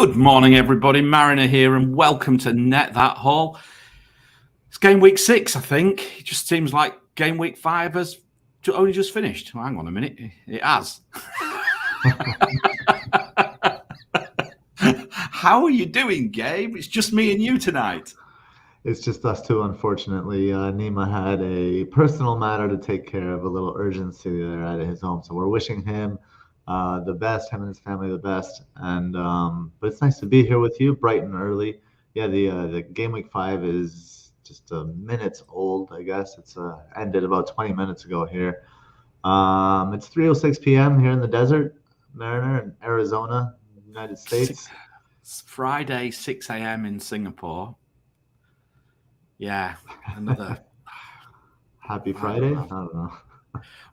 Good morning, everybody. Mariner here, and welcome to Net That Haul. It's game week 6, I think. It just seems like game week 5 has only just finished. Well, hang on a minute. It has. How are you doing, Gabe? It's just me and you tonight. It's just us two, unfortunately. Nima had a personal matter to take care of, a little urgency there at his home. So we're wishing him the best, him and his family the best. And but it's nice to be here with you, bright and early. Yeah, the game week 5 is just minutes old, I guess. It's ended about 20 minutes ago here. It's 3:06 p.m. here in the desert, Mariner, in Arizona, United States. It's Friday, 6 a.m. in Singapore. Yeah, another Happy Friday. I don't know.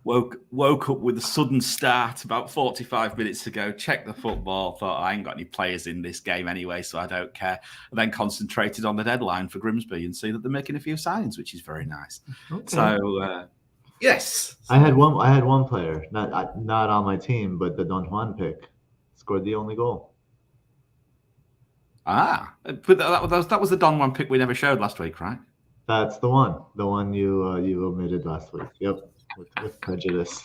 Woke up with a sudden start about 45 minutes ago, checked the football, thought I ain't got any players in this game anyway, so I don't care. And then concentrated on the deadline for Grimsby and see that they're making a few signings, which is very nice. Okay. So, yes. I had one player, not on my team, but the Don Juan pick scored the only goal. But that was the Don Juan pick we never showed last week, right? That's the one you omitted last week. Yep. With prejudice.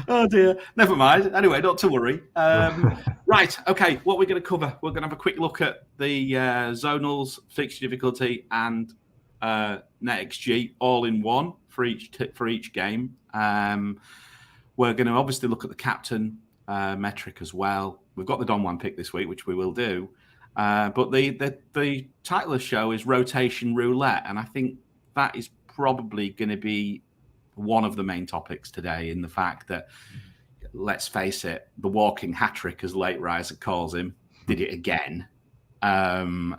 Oh dear, never mind. Anyway, not to worry. Right, okay. What we're going to cover? We're going to have a quick look at the zonals, fixture difficulty, and NetxG all in one for each game. We're going to obviously look at the captain metric as well. We've got the Don Juan pick this week, which we will do. But the title of the show is Rotation Roulette, and I think that is probably going to be one of the main topics today, in the fact that, let's face it, the walking hat-trick, as Late Riser calls him, did it again. And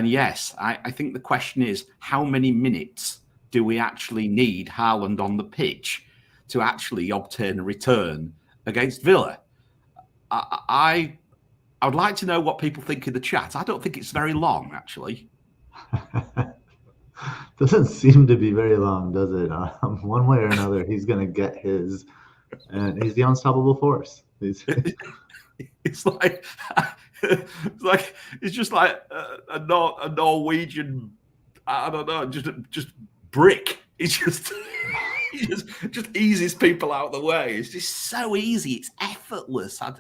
yes, I think the question is, how many minutes do we actually need Haaland on the pitch to actually obtain a return against Villa? I would like to know what people think in the chat. I don't think it's very long, actually. Doesn't seem to be very long, does it? One way or another, he's going to get his, and he's the unstoppable force. It's like it's just like a Norwegian, I don't know, just brick. It's just he just eases people out of the way. It's just so easy. It's effortless. I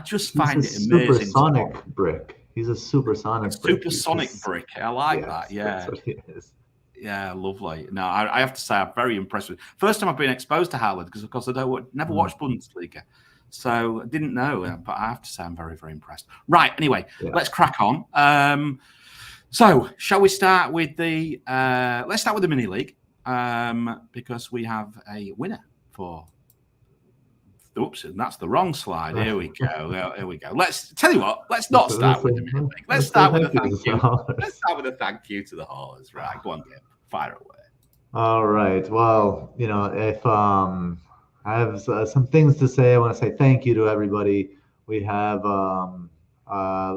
just find it amazing. Supersonic brick. He's a supersonic brick. Supersonic brick. I like that. Yeah. That's what he is. Yeah, lovely. No, I have to say I'm very impressed with it. First time I've been exposed to Haaland, because of course I never watched Bundesliga, so I didn't know. But I have to say I'm very, very impressed. Right. Anyway, let's crack on. So shall we start with the? Let's start with the Minileague, because we have a winner for. Oops, and that's the wrong slide. Here we go. Here we go. Let's tell you what. Let's not start with the Minileague. Let's start with a thank you. Let's start with a thank you to the haulers. Right, go on, Gabe. Fire away. All right. Well, if I have some things to say, I want to say thank you to everybody. We have.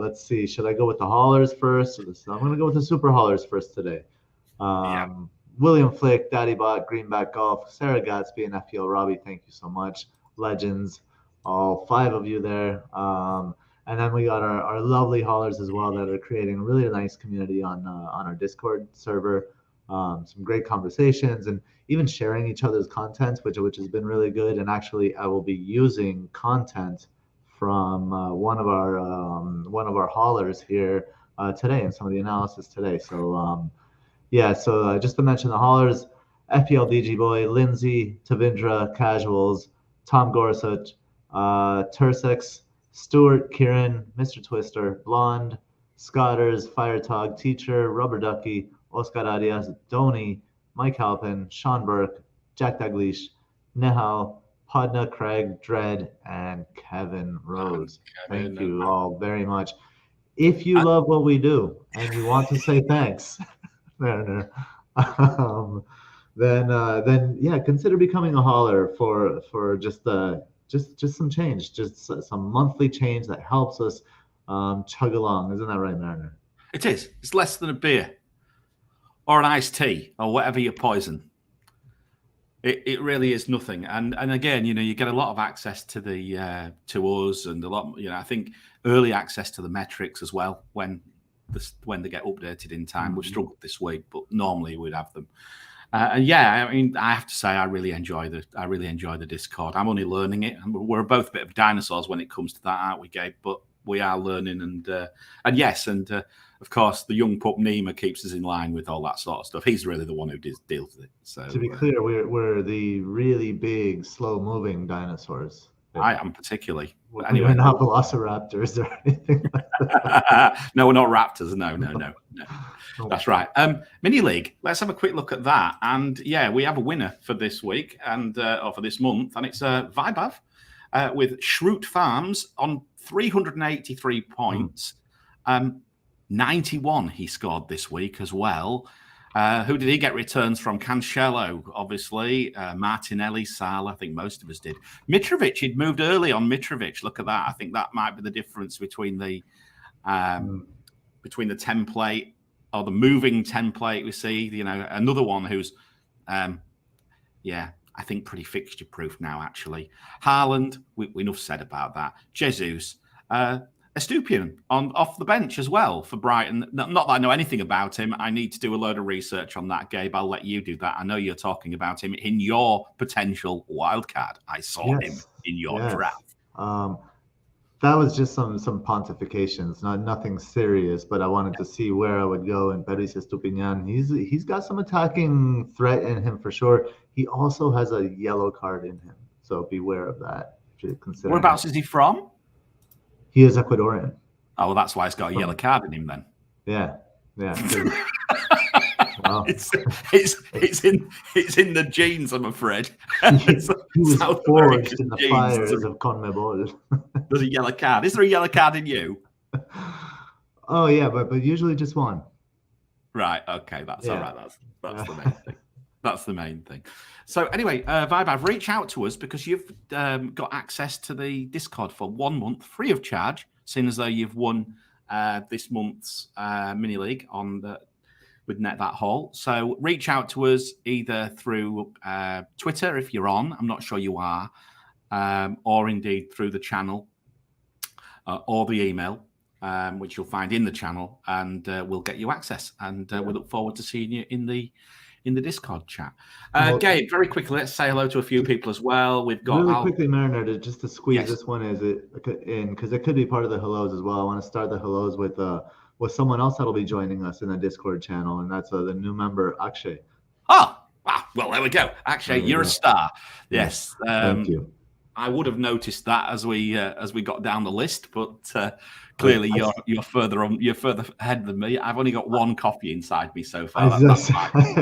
Let's see. Should I go with the haulers first? I'm going to go with the super haulers first today. William Flick, Daddy Bot, Greenback Golf, Sarah Gatsby, and FPL Robbie. Thank you so much. Legends, all 5 of you there. And then we got our lovely haulers as well that are creating a really nice community on our Discord server. Some great conversations and even sharing each other's content, which has been really good. And actually, I will be using content from one of our haulers here today and some of the analysis today. So so just to mention the haulers: FPL DG Boy, Lindsay, Tavindra, Casuals, Tom Gorsuch, Tursex, Stuart, Kieran, Mr. Twister, Blonde, Scotters, Firetog, Teacher, Rubber Ducky, Oscar Arias, Donny, Mike Halpin, Sean Burke, Jack Daglish, Nehal, Podna, Craig, Dread, and Kevin Rose. Thank you all very much. If you love what we do and you want to say thanks, then consider becoming a hauler for just some change, just some monthly change that helps us chug along. Isn't that right, Mariner? It is. It's less than a beer or an iced tea or whatever your poison. It really is nothing, and again, you get a lot of access to the to us, and a lot. I think early access to the metrics as well when they get updated in time. We've struggled this week, but normally we'd have them. And yeah, I mean, I have to say, I really enjoy the Discord. I'm only learning it, and we're both a bit of dinosaurs when it comes to that, aren't we, Gabe? But we are learning, and yes, of course, the young pup Nima keeps us in line with all that sort of stuff. He's really the one who deals with it. So to be clear, we're the really big, slow-moving dinosaurs. I am particularly. But anyway, we're not velociraptors or anything like that. No, we're not raptors. No. That's right. Minileague. Let's have a quick look at that. And yeah, we have a winner for this week and or for this month, and it's Vibav with Shroot Farms on 383 points. 91 he scored this week as well. Who did he get returns from? Cancelo, obviously. Martinelli, Salah, I think most of us did. Mitrovic, he'd moved early on Mitrovic. Look at that. I think that might be the difference between the template or the moving template we see. Another one who's, I think pretty fixture proof now, actually. Haaland, we enough said about that. Jesus. Estupian off the bench as well for Brighton. Not that I know anything about him. I need to do a load of research on that, Gabe. I'll let you do that. I know you're talking about him in your potential wildcard. I saw him in your draft. That was just some pontifications, nothing serious, but I wanted to see where I would go. And Paris Estupiñán, he's got some attacking threat in him for sure. He also has a yellow card in him, so beware of that. Whereabouts is he from? He is Ecuadorian. Oh, well, that's why he's got a yellow card in him then. Yeah. Wow. It's in the genes, I'm afraid. He was forged in the fires of CONMEBOL. There's a yellow card. Is there a yellow card in you? Oh yeah, but usually just one. Right. Okay. That's all right. That's the main thing. That's the main thing. So anyway, Vibav, reach out to us because you've got access to the Discord for 1 month free of charge, seeing as though you've won this month's mini league with Net That Haul. So reach out to us either through Twitter if you're on. I'm not sure you are, or indeed through the channel or the email, which you'll find in the channel, and we'll get you access. And we look forward to seeing you in the Discord chat. Gabe, very quickly, let's say hello to a few people as well. We've got really quickly, Mariner, just to squeeze this one in because it could be part of the hellos as well. I want to start the hellos with someone else that'll be joining us in the Discord channel, and that's the new member Akshay. Well, there we go. Akshay, you're a star. Yes, thank you. I would have noticed that as we got down the list, but clearly you're further ahead than me. I've only got one copy inside me so far. I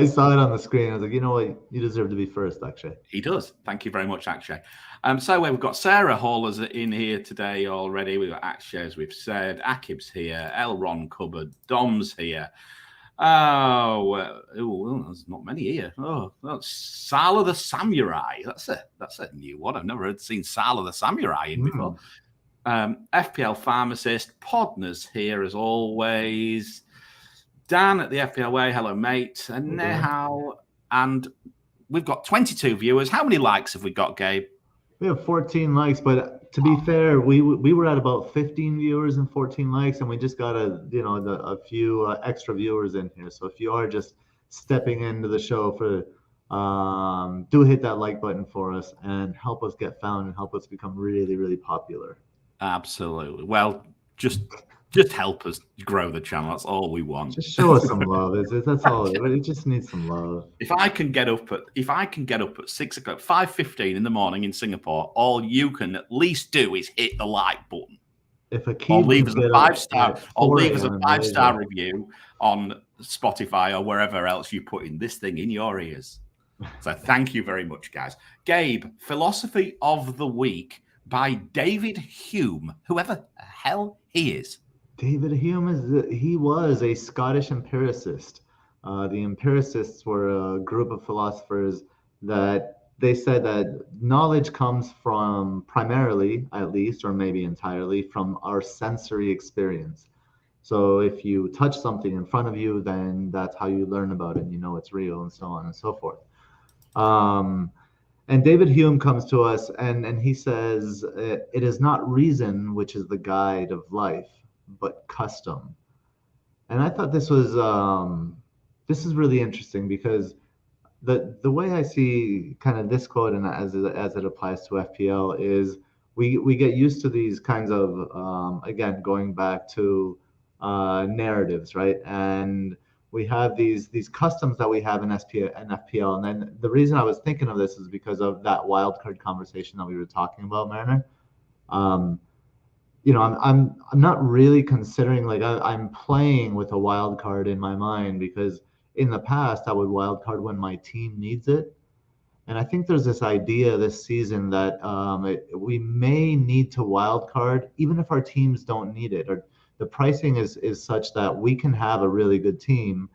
saw it on the screen. I was like, you know what? You deserve to be first, Akshay. He does. Thank you very much, Akshay. So we've got Sarah Hallers in here today already. We've got Akshay, as we've said. Akib's here. Elron Cupboard. Dom's here. There's not many here. Oh, that's Salah the Samurai. That's a new one. I've never seen Salah the Samurai in before. FPL Pharmacist. Podner's here as always. Dan at the FPL Way. Hello, mate. And Nehal. And we've got 22 viewers. How many likes have we got, Gabe? We have 14 likes, but to be fair, we were at about 15 viewers and 14 likes, and we just got a few extra viewers in here. So if you are just stepping into the show do hit that like button for us and help us get found and help us become really, really popular. Absolutely. Well, just help us grow the channel. That's all we want. Just show us some love. That's all. It just needs some love. If I can get up at 6 o'clock, 5:15 in the morning in Singapore, all you can at least do is hit the like button. Or leave us a 5-star review on Spotify or wherever else you put in this thing in your ears. So thank you very much, guys. Gabe, Philosophy of the Week by David Hume, whoever the hell he is. David Hume was a Scottish empiricist. The empiricists were a group of philosophers that they said that knowledge comes from primarily, at least, or maybe entirely, from our sensory experience. So if you touch something in front of you, then that's how you learn about it, and you know it's real, and so on and so forth. And David Hume comes to us and he says, it is not reason which is the guide of life, but custom. And I thought this is really interesting because the way I see kind of this quote and as it applies to FPL is we get used to these kinds of again going back to narratives, right? And we have these customs that we have in FPL. And then the reason I was thinking of this is because of that wildcard conversation that we were talking about, Mariner. I'm not really considering like I'm playing with a wild card in my mind because in the past I would wild card when my team needs it, and I think there's this idea this season that we may need to wild card even if our teams don't need it, or the pricing is such that we can have a really good team,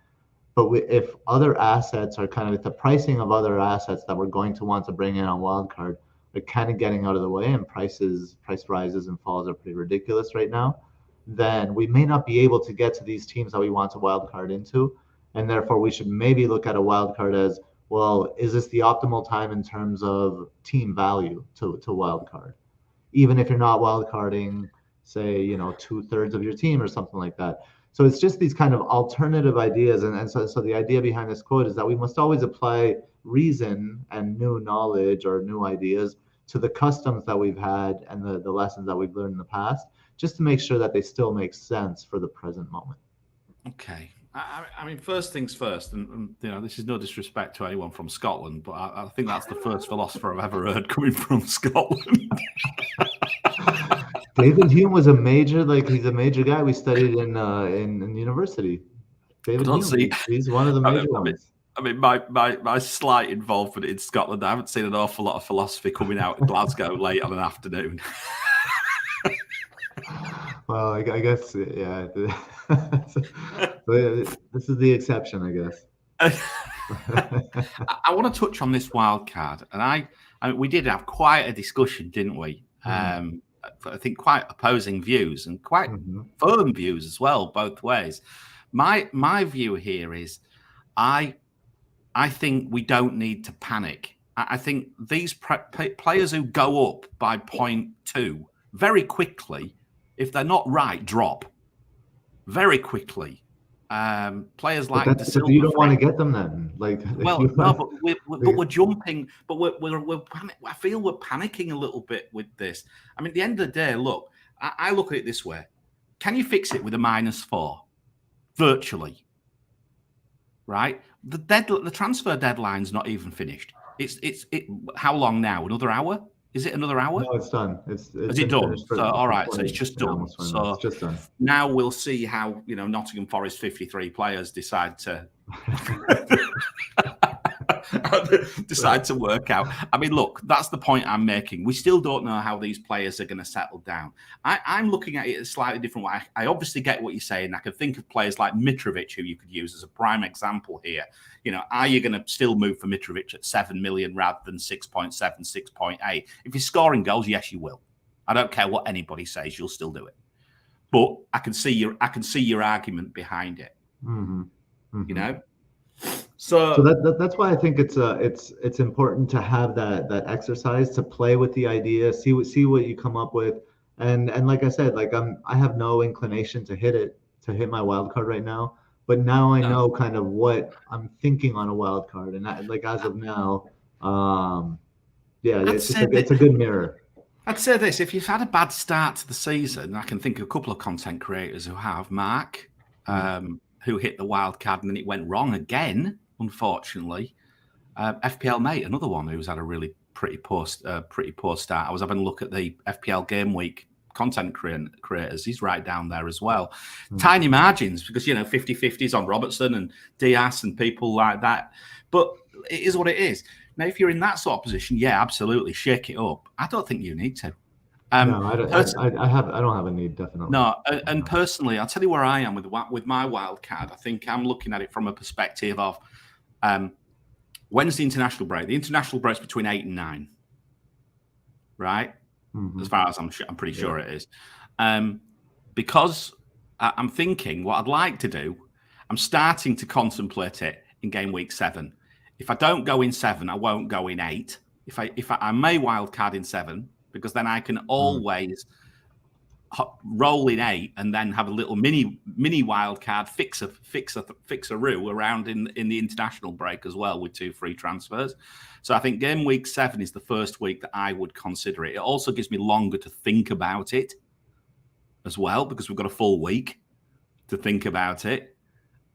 but if other assets are kind of, if the pricing of other assets that we're going to want to bring in on wildcard are kind of getting out of the way and price rises and falls are pretty ridiculous right now, then we may not be able to get to these teams that we want to wildcard into. And therefore we should maybe look at a wildcard as, well, is this the optimal time in terms of team value to wildcard? Even if you're not wildcarding, say, 2/3 of your team or something like that. So it's just these kind of alternative ideas. And so the idea behind this quote is that we must always apply reason and new knowledge or new ideas to the customs that we've had and the lessons that we've learned in the past, just to make sure that they still make sense for the present moment. Okay. I mean, first things first, and this is no disrespect to anyone from Scotland, but I think that's the first philosopher I've ever heard coming from Scotland. David Hume was he's a major guy we studied in university. David Hume, he's one of the major ones. I mean, my slight involvement in Scotland, I haven't seen an awful lot of philosophy coming out in Glasgow late on an afternoon. Well, I guess, yeah. This is the exception, I guess. I want to touch on this wild card, and I mean, we did have quite a discussion, didn't we? I think quite opposing views and quite firm views as well, both ways. My view here is, I think we don't need to panic. I think these players who go up by 0.2 very quickly, if they're not right, drop very quickly. Players like but you don't want to get them then, like. Well, no, but we're jumping. But I feel we're panicking a little bit with this. I mean, at the end of the day, look, I look at it this way: can you fix it with a -4? Virtually, right? The transfer deadline's not even finished. It's how long now? Another hour? Is it another hour? No, it's done. Is it done? So, all right, so it's just done. So it's just done. Now we'll see how Nottingham Forest 53 players decide to work out. I mean, look, that's the point I'm making. We still don't know how these players are going to settle down. I'm looking at it a slightly different way. I obviously get what you're saying. I can think of players like Mitrovic, who you could use as a prime example here. Are you going to still move for Mitrovic at 7 million rather than 6.7, 6.8? If you're scoring goals, yes, you will. I don't care what anybody says, you'll still do it. But I can see your argument behind it. So that's why I think it's important to have that exercise, to play with the idea, see what you come up with, and like I said, like I have no inclination to hit my wild card right now, but now I know kind of what I'm thinking on a wild card, and as of now, it's a good mirror. I'd say this: if you've had a bad start to the season, I can think of a couple of content creators who have. Mark, who hit the wild card and then it went wrong again, unfortunately. FPL Mate, another one who's had a really pretty poor start. I was having a look at the FPL Gameweek content creators. He's right down there as well. Tiny margins because 50-50s on Robertson and Diaz and people like that. But it is what it is. Now, if you're in that sort of position, yeah, absolutely, shake it up. I don't think you need to. No, I don't have a need, definitely. No, and personally, I'll tell you where I am with my wild card. I think I'm looking at it from a perspective of when's the international break? The international break's between 8 and 9, right? As far as I'm pretty sure it is. Because I'm thinking what I'd like to do, I'm starting to contemplate it in game week 7, If I don't go in 7, I won't go in 8. I may wildcard in 7, because then I can always roll in 8 and then have a little mini wildcard fixer-roo around in the international break as well with 2 free transfers. So I think game week 7 is the first week that I would consider it. It also gives me longer to think about it as well, because we've got a full week to think about it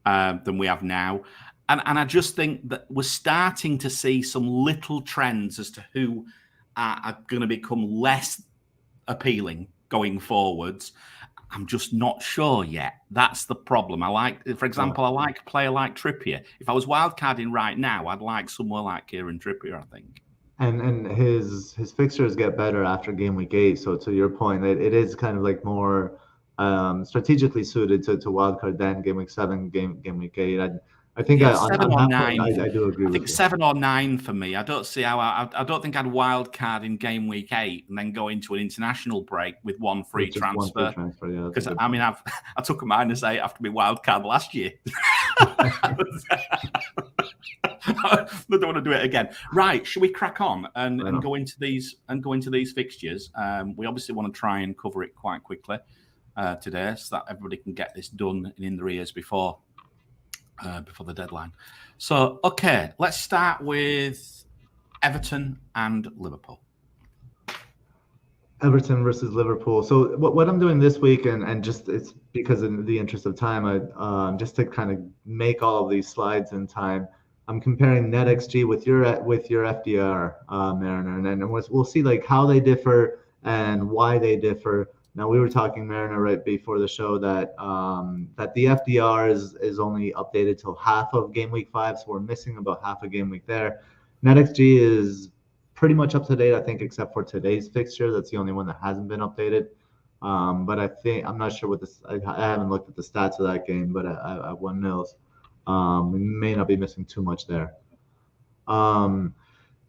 than we have now. And I just think that we're starting to see some little trends as to who are going to become less appealing going forwards. I'm just not sure yet. That's the problem. For example, I like a player like Trippier. If I was wildcarding right now, I'd like someone like Kieran Trippier, I think. And his fixtures get better after game week 8. So to your point, it is kind of like more strategically suited to wildcard than game week 7, game week 8. I think on 7 or 9. Point, I do agree. I think 7 or 9 for me. I don't see how. I don't think I'd wildcard in game week 8 and then go into an international break with 1 free transfer. Because I mean, I took a -8 after my wildcard last year. I don't want to do it again. Right? Should we crack on and go into these fixtures? We obviously want to try and cover it quite quickly today, so that everybody can get this done and in their ears before the deadline. So, okay, let's start with Everton and Liverpool. Everton versus Liverpool. So what I'm doing this week, and just it's because in the interest of time, I just to kind of make all of these slides in time, I'm comparing NetxG with your FDR Mariner, and we'll see like how they differ and why they differ. Now, we were talking, Mariner, right before the show that the FDR is only updated till half of game week 5, so we're missing about half a game week there. NetxG is pretty much up to date, I think, except for today's fixture. That's the only one that hasn't been updated. But I'm not sure what this. I haven't looked at the stats of that game, but I 1-0. We may not be missing too much there.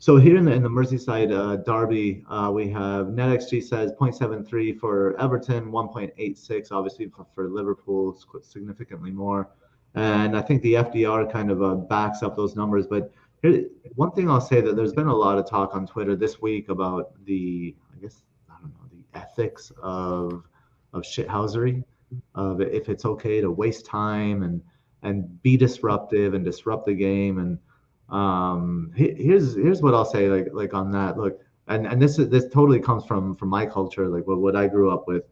So here in the Merseyside derby, we have NetxG says 0.73 for Everton, 1.86 obviously for Liverpool, significantly more. And I think the FDR kind of backs up those numbers. But here, one thing I'll say, that there's been a lot of talk on Twitter this week about the ethics of shithousery, of if it's okay to waste time and be disruptive and disrupt the game. And here's what I'll say like on that. Look, and this totally comes from my culture, like what I grew up with.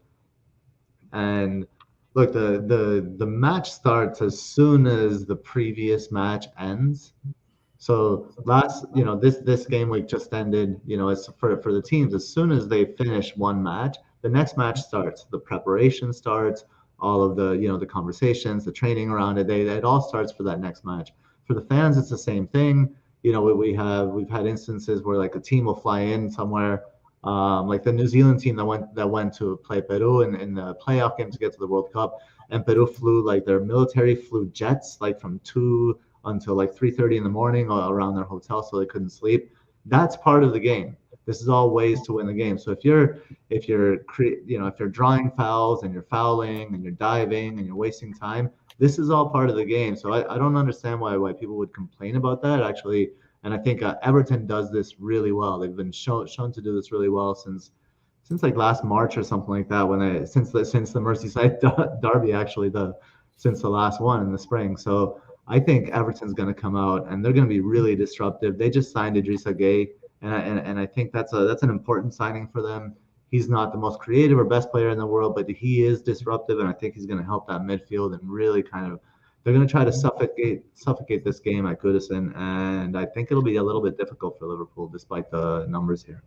And look, the match starts as soon as the previous match ends. So this game week just ended, it's for the teams, as soon as they finish one match, the next match starts, the preparation starts, all of the the conversations, the training around it, it all starts for that next match. For the fans, it's the same thing. We've had instances where like a team will fly in somewhere, like the New Zealand team that went to play Peru in the playoff game to get to the World Cup, and Peru flew, like their military flew jets like from 2 until like 3:30 in the morning around their hotel, so they couldn't sleep. That's part of the game. This is all ways to win the game. So if you're drawing fouls and you're fouling and you're diving and you're wasting time, this is all part of the game. So I don't understand why people would complain about that, actually. And I think Everton does this really well. They've been shown to do this really well since like last March or something like that, since the Merseyside derby, actually, since the last one in the spring. So I think Everton's going to come out and they're going to be really disruptive. They just signed Idrissa Gueye, and I think that's an important signing for them. He's not the most creative or best player in the world, but he is disruptive, and I think he's going to help that midfield and really they're going to try to suffocate this game at Goodison, and I think it'll be a little bit difficult for Liverpool despite the numbers here.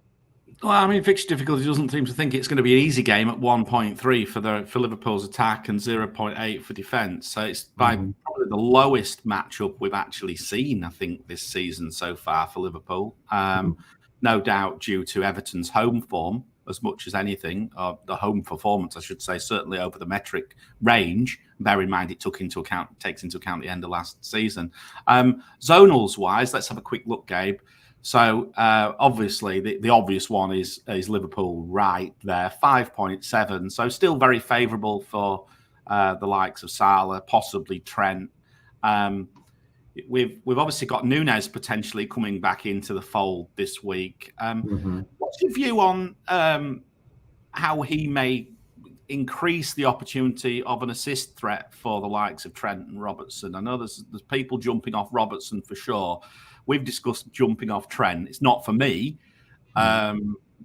Well, I mean, Fixture Difficulty doesn't seem to think it's going to be an easy game at 1.3 for Liverpool's attack and 0.8 for defence. So it's by probably the lowest matchup we've actually seen, I think, this season so far for Liverpool. No doubt due to Everton's home form as much as anything, or the home performance, I should say, certainly over the metric range. Bear in mind, it takes into account the end of last season. Zonals wise, let's have a quick look, Gabe. So obviously the obvious one is Liverpool right there, 5.7. So still very favourable for the likes of Salah, possibly Trent. we've obviously got Núñez potentially coming back into the fold this week. What's your view on how he may increase the opportunity of an assist threat for the likes of Trent and Robertson? I know there's people jumping off Robertson for sure. We've discussed jumping off Trent. It's not for me.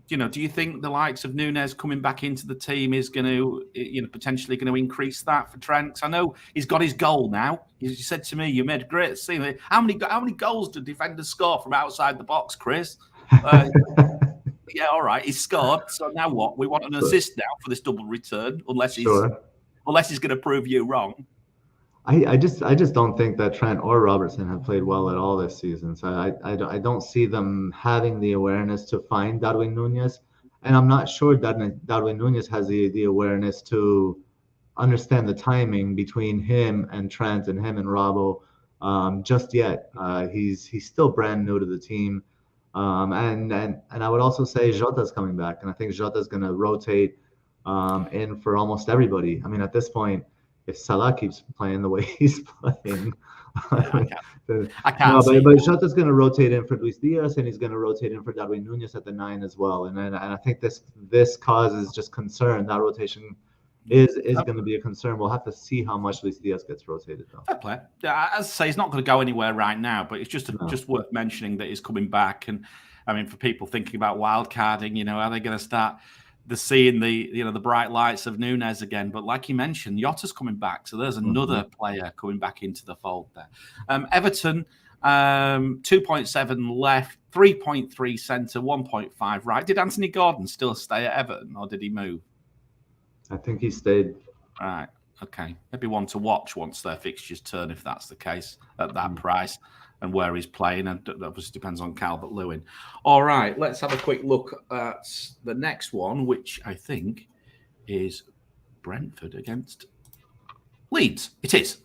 Do you think the likes of Núñez coming back into the team is going to, potentially going to increase that for Trent? Because I know he's got his goal now. You said to me, you made a great scene. How many goals do defenders score from outside the box, Chris? Yeah, all right, he's scored. So now what? We want an assist now for this double return, unless he's going to prove you wrong. I just don't think that Trent or Robertson have played well at all this season. So I don't see them having the awareness to find Darwin Núñez, and I'm not sure that Darwin Núñez has the awareness to understand the timing between him and Trent and him and Robbo just yet. He's still brand new to the team, and I would also say Jota's coming back, and I think Jota's going to rotate in for almost everybody. I mean, at this point, if Salah keeps playing the way he's playing, I can't. But Jota's going to rotate in for Luis Diaz, and he's going to rotate in for Darwin Núñez at the 9 as well. And I think this causes just concern. That rotation is going to be a concern. We'll have to see how much Luis Diaz gets rotated, though. Fair play. Yeah, as I say, he's not going to go anywhere right now, but it's just worth mentioning that he's coming back. And I mean, for people thinking about wildcarding, are they going to start seeing the bright lights of Núñez again? But like you mentioned, Jota's coming back, so there's another player coming back into the fold there. Everton, 2.7 left, 3.3 centre, 1.5 right. Did Anthony Gordon still stay at Everton, or did he move? I think he stayed. Right. Okay. Maybe one to watch once their fixtures turn, if that's the case, at that price and where he's playing. And that obviously depends on Calvert-Lewin. All right. Let's have a quick look at the next one, which I think is Brentford against Leeds. It is.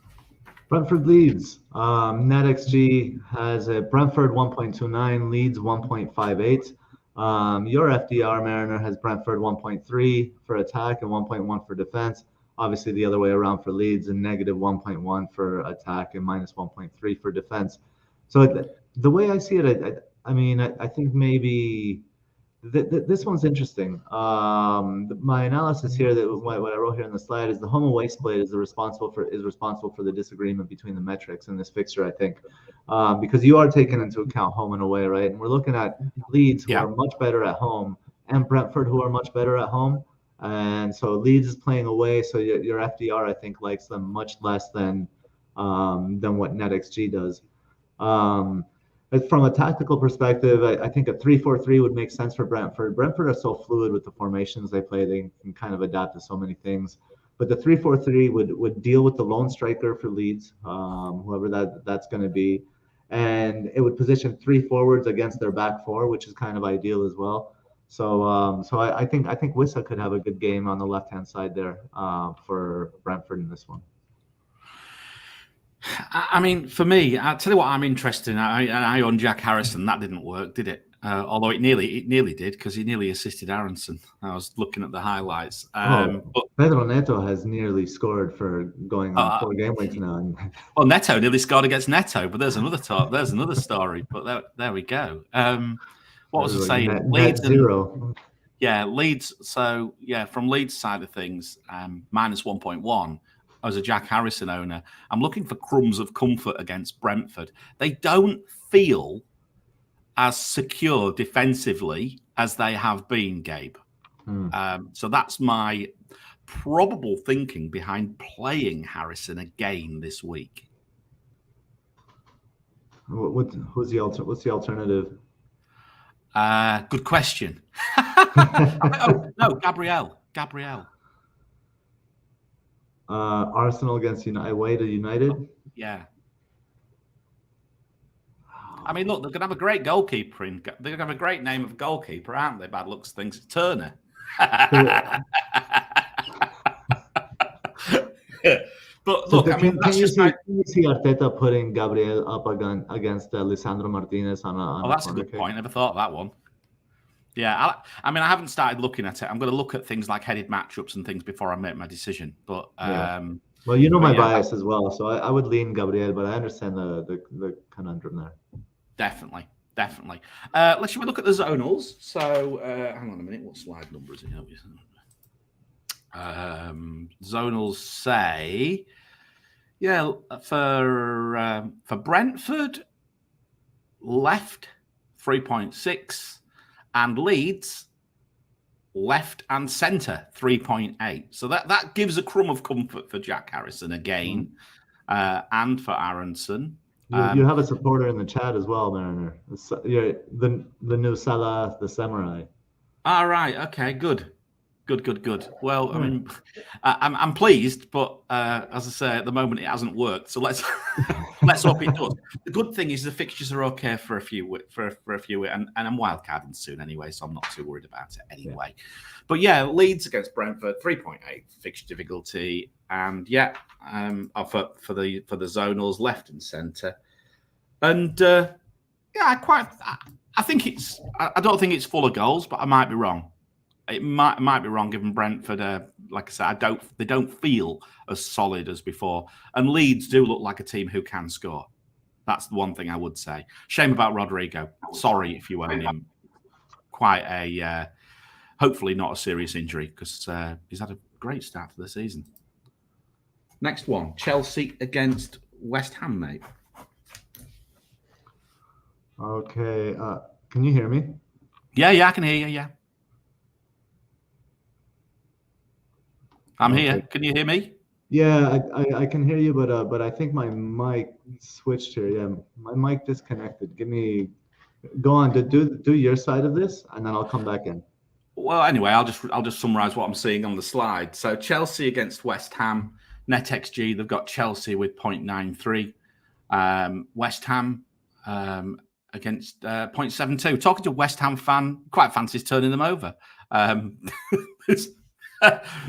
Brentford Leeds. NetxG has a Brentford 1.29, Leeds 1.58. Your FDR Mariner has Brentford 1.3 for attack and 1.1 for defense. Obviously, the other way around for Leeds, and negative 1.1 for attack and minus 1.3 for defense. So the way I see it, I think maybe this one's interesting. My analysis here, what I wrote here in the slide, is the home away split is responsible for the disagreement between the metrics in this fixture, I think, because you are taking into account home and away, right? And we're looking at Leeds, who are much better at home, and Brentford, who are much better at home. And so Leeds is playing away, so your FDR, I think, likes them much less than what NetxG does. But from a tactical perspective, I think a 3-4-3 would make sense for Brentford. Brentford are so fluid with the formations they play; they can kind of adapt to so many things. But the 3-4-3 would deal with the lone striker for Leeds, whoever that's going to be, and it would position 3 forwards against their back 4, which is kind of ideal as well. So I think Wissa could have a good game on the left-hand side there for Brentford in this one. I mean, for me, I'll tell you what I'm interested in. I own Jack Harrison. That didn't work, did it? Although it nearly did, because he nearly assisted Aronson. I was looking at the highlights. But Pedro Neto has nearly scored for going on 4 game weeks now. Well, Neto nearly scored against Neto, but there's another story. But there we go. What was I saying? Leeds 0. Yeah, Leeds. So yeah, from Leeds' side of things, minus 1.1. As a Jack Harrison owner, I'm looking for crumbs of comfort against Brentford. They don't feel as secure defensively as they have been, Gabe. So that's my probable thinking behind playing Harrison again this week. What's the alternative? Good question. No, Gabriel. Arsenal against away to United. Yeah. I mean, look, they're going to have a great goalkeeper. They're going to have a great name of goalkeeper, aren't they? Bad looks things. Turner. But look, I mean, that's just can you see Arteta putting Gabriel up against Lisandro Martinez on a that's a good point. Never thought of that one. Yeah, I mean, I haven't started looking at it. I'm going to look at things like headed matchups and things before I make my decision. But Well, you know But my yeah, bias as well, so I would lean Gabriel, but I understand the conundrum there. definitely. Let's have a look at the zonals. So, hang on a minute. What slide number is it? Zonals say, yeah, for Brentford, left 3.6, and Leeds left and centre 3.8. So that gives a crumb of comfort for Jack Harrison again, and for Aronson. You have a supporter in the chat as well, Mariner. The new Salah, the Samurai. All right. Okay. Good. Well, I mean, I'm pleased, but as I say, at the moment it hasn't worked. So let's hope it does. The good thing is the fixtures are okay for a few, and I'm wildcarding soon anyway, so I'm not too worried about it anyway. Yeah. But yeah, Leeds against Brentford, 3.8 fixture difficulty, and yeah, for the zonals left and centre, and yeah, I think it's. I don't think it's full of goals, but I might be wrong. It might be wrong, given Brentford. Like I said, they don't feel as solid as before, and Leeds do look like a team who can score. That's the one thing I would say. Shame about Rodrigo. Sorry if you own him. Quite a hopefully not a serious injury, because he's had a great start to the season. Next one, Chelsea against West Ham, mate. Okay, can you hear me? Yeah, I can hear you. Yeah. I'm here. Can you hear me? Yeah, I can hear you, but I think my mic switched here. Yeah, my mic disconnected. Go on. Do your side of this, and then I'll come back in. Well, anyway, I'll just summarise what I'm seeing on the slide. So Chelsea against West Ham, NetxG, they've got Chelsea with 0.93. West Ham against 0.72. Talking to a West Ham fan, quite fancies turning them over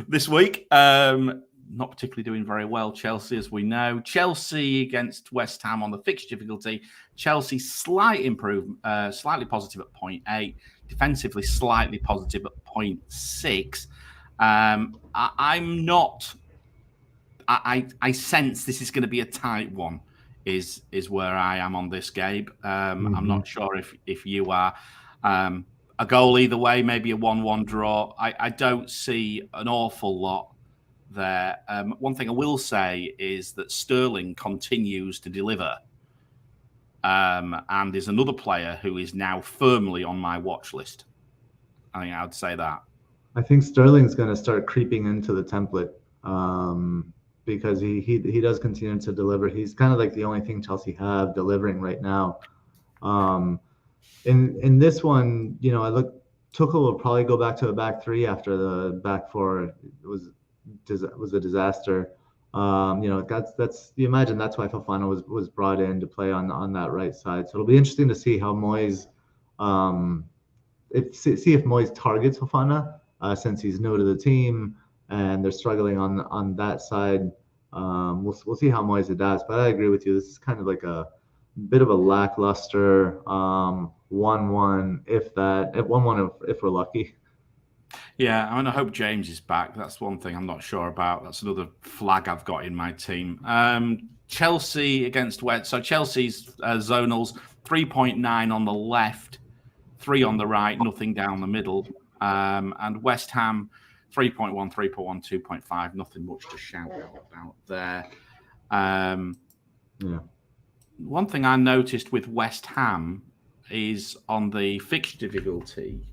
this week. Not particularly doing very well, Chelsea, as we know. Chelsea against West Ham on the fixture difficulty. Chelsea slight improvement, slightly positive at 0.8. Defensively slightly positive at 0.6. I'm not. I sense this is going to be a tight one. Is where I am on this, Gabe. I'm not sure if you are. A goal either way, maybe a 1-1 draw. I don't see an awful lot there. One thing I will say is that Sterling continues to deliver, and is another player who is now firmly on my watch list. I think I would say that. I think Sterling's going to start creeping into the template, because he does continue to deliver. He's kind of like the only thing Chelsea have delivering right now. In this one, Tuchel will probably go back to a back three after the back four was a disaster. That's you imagine that's why Fofana was brought in to play on that right side. So it'll be interesting to see how Moyes, see if Moyes targets Fofana, since he's new to the team and they're struggling on that side. We'll see how Moyes adapts. But I agree with you. This is kind of like a bit of a lackluster 1-1, if 1-1 if we're lucky. Yeah, I mean, I hope James is back. That's one thing I'm not sure about. That's another flag I've got in my team. Chelsea against West. So Chelsea's zonals 3.9 on the left, 3 on the right, nothing down the middle. And West Ham 3.1, 3.1, 2.5, nothing much to shout about there. Yeah. One thing I noticed with West Ham is on the fixture difficulty.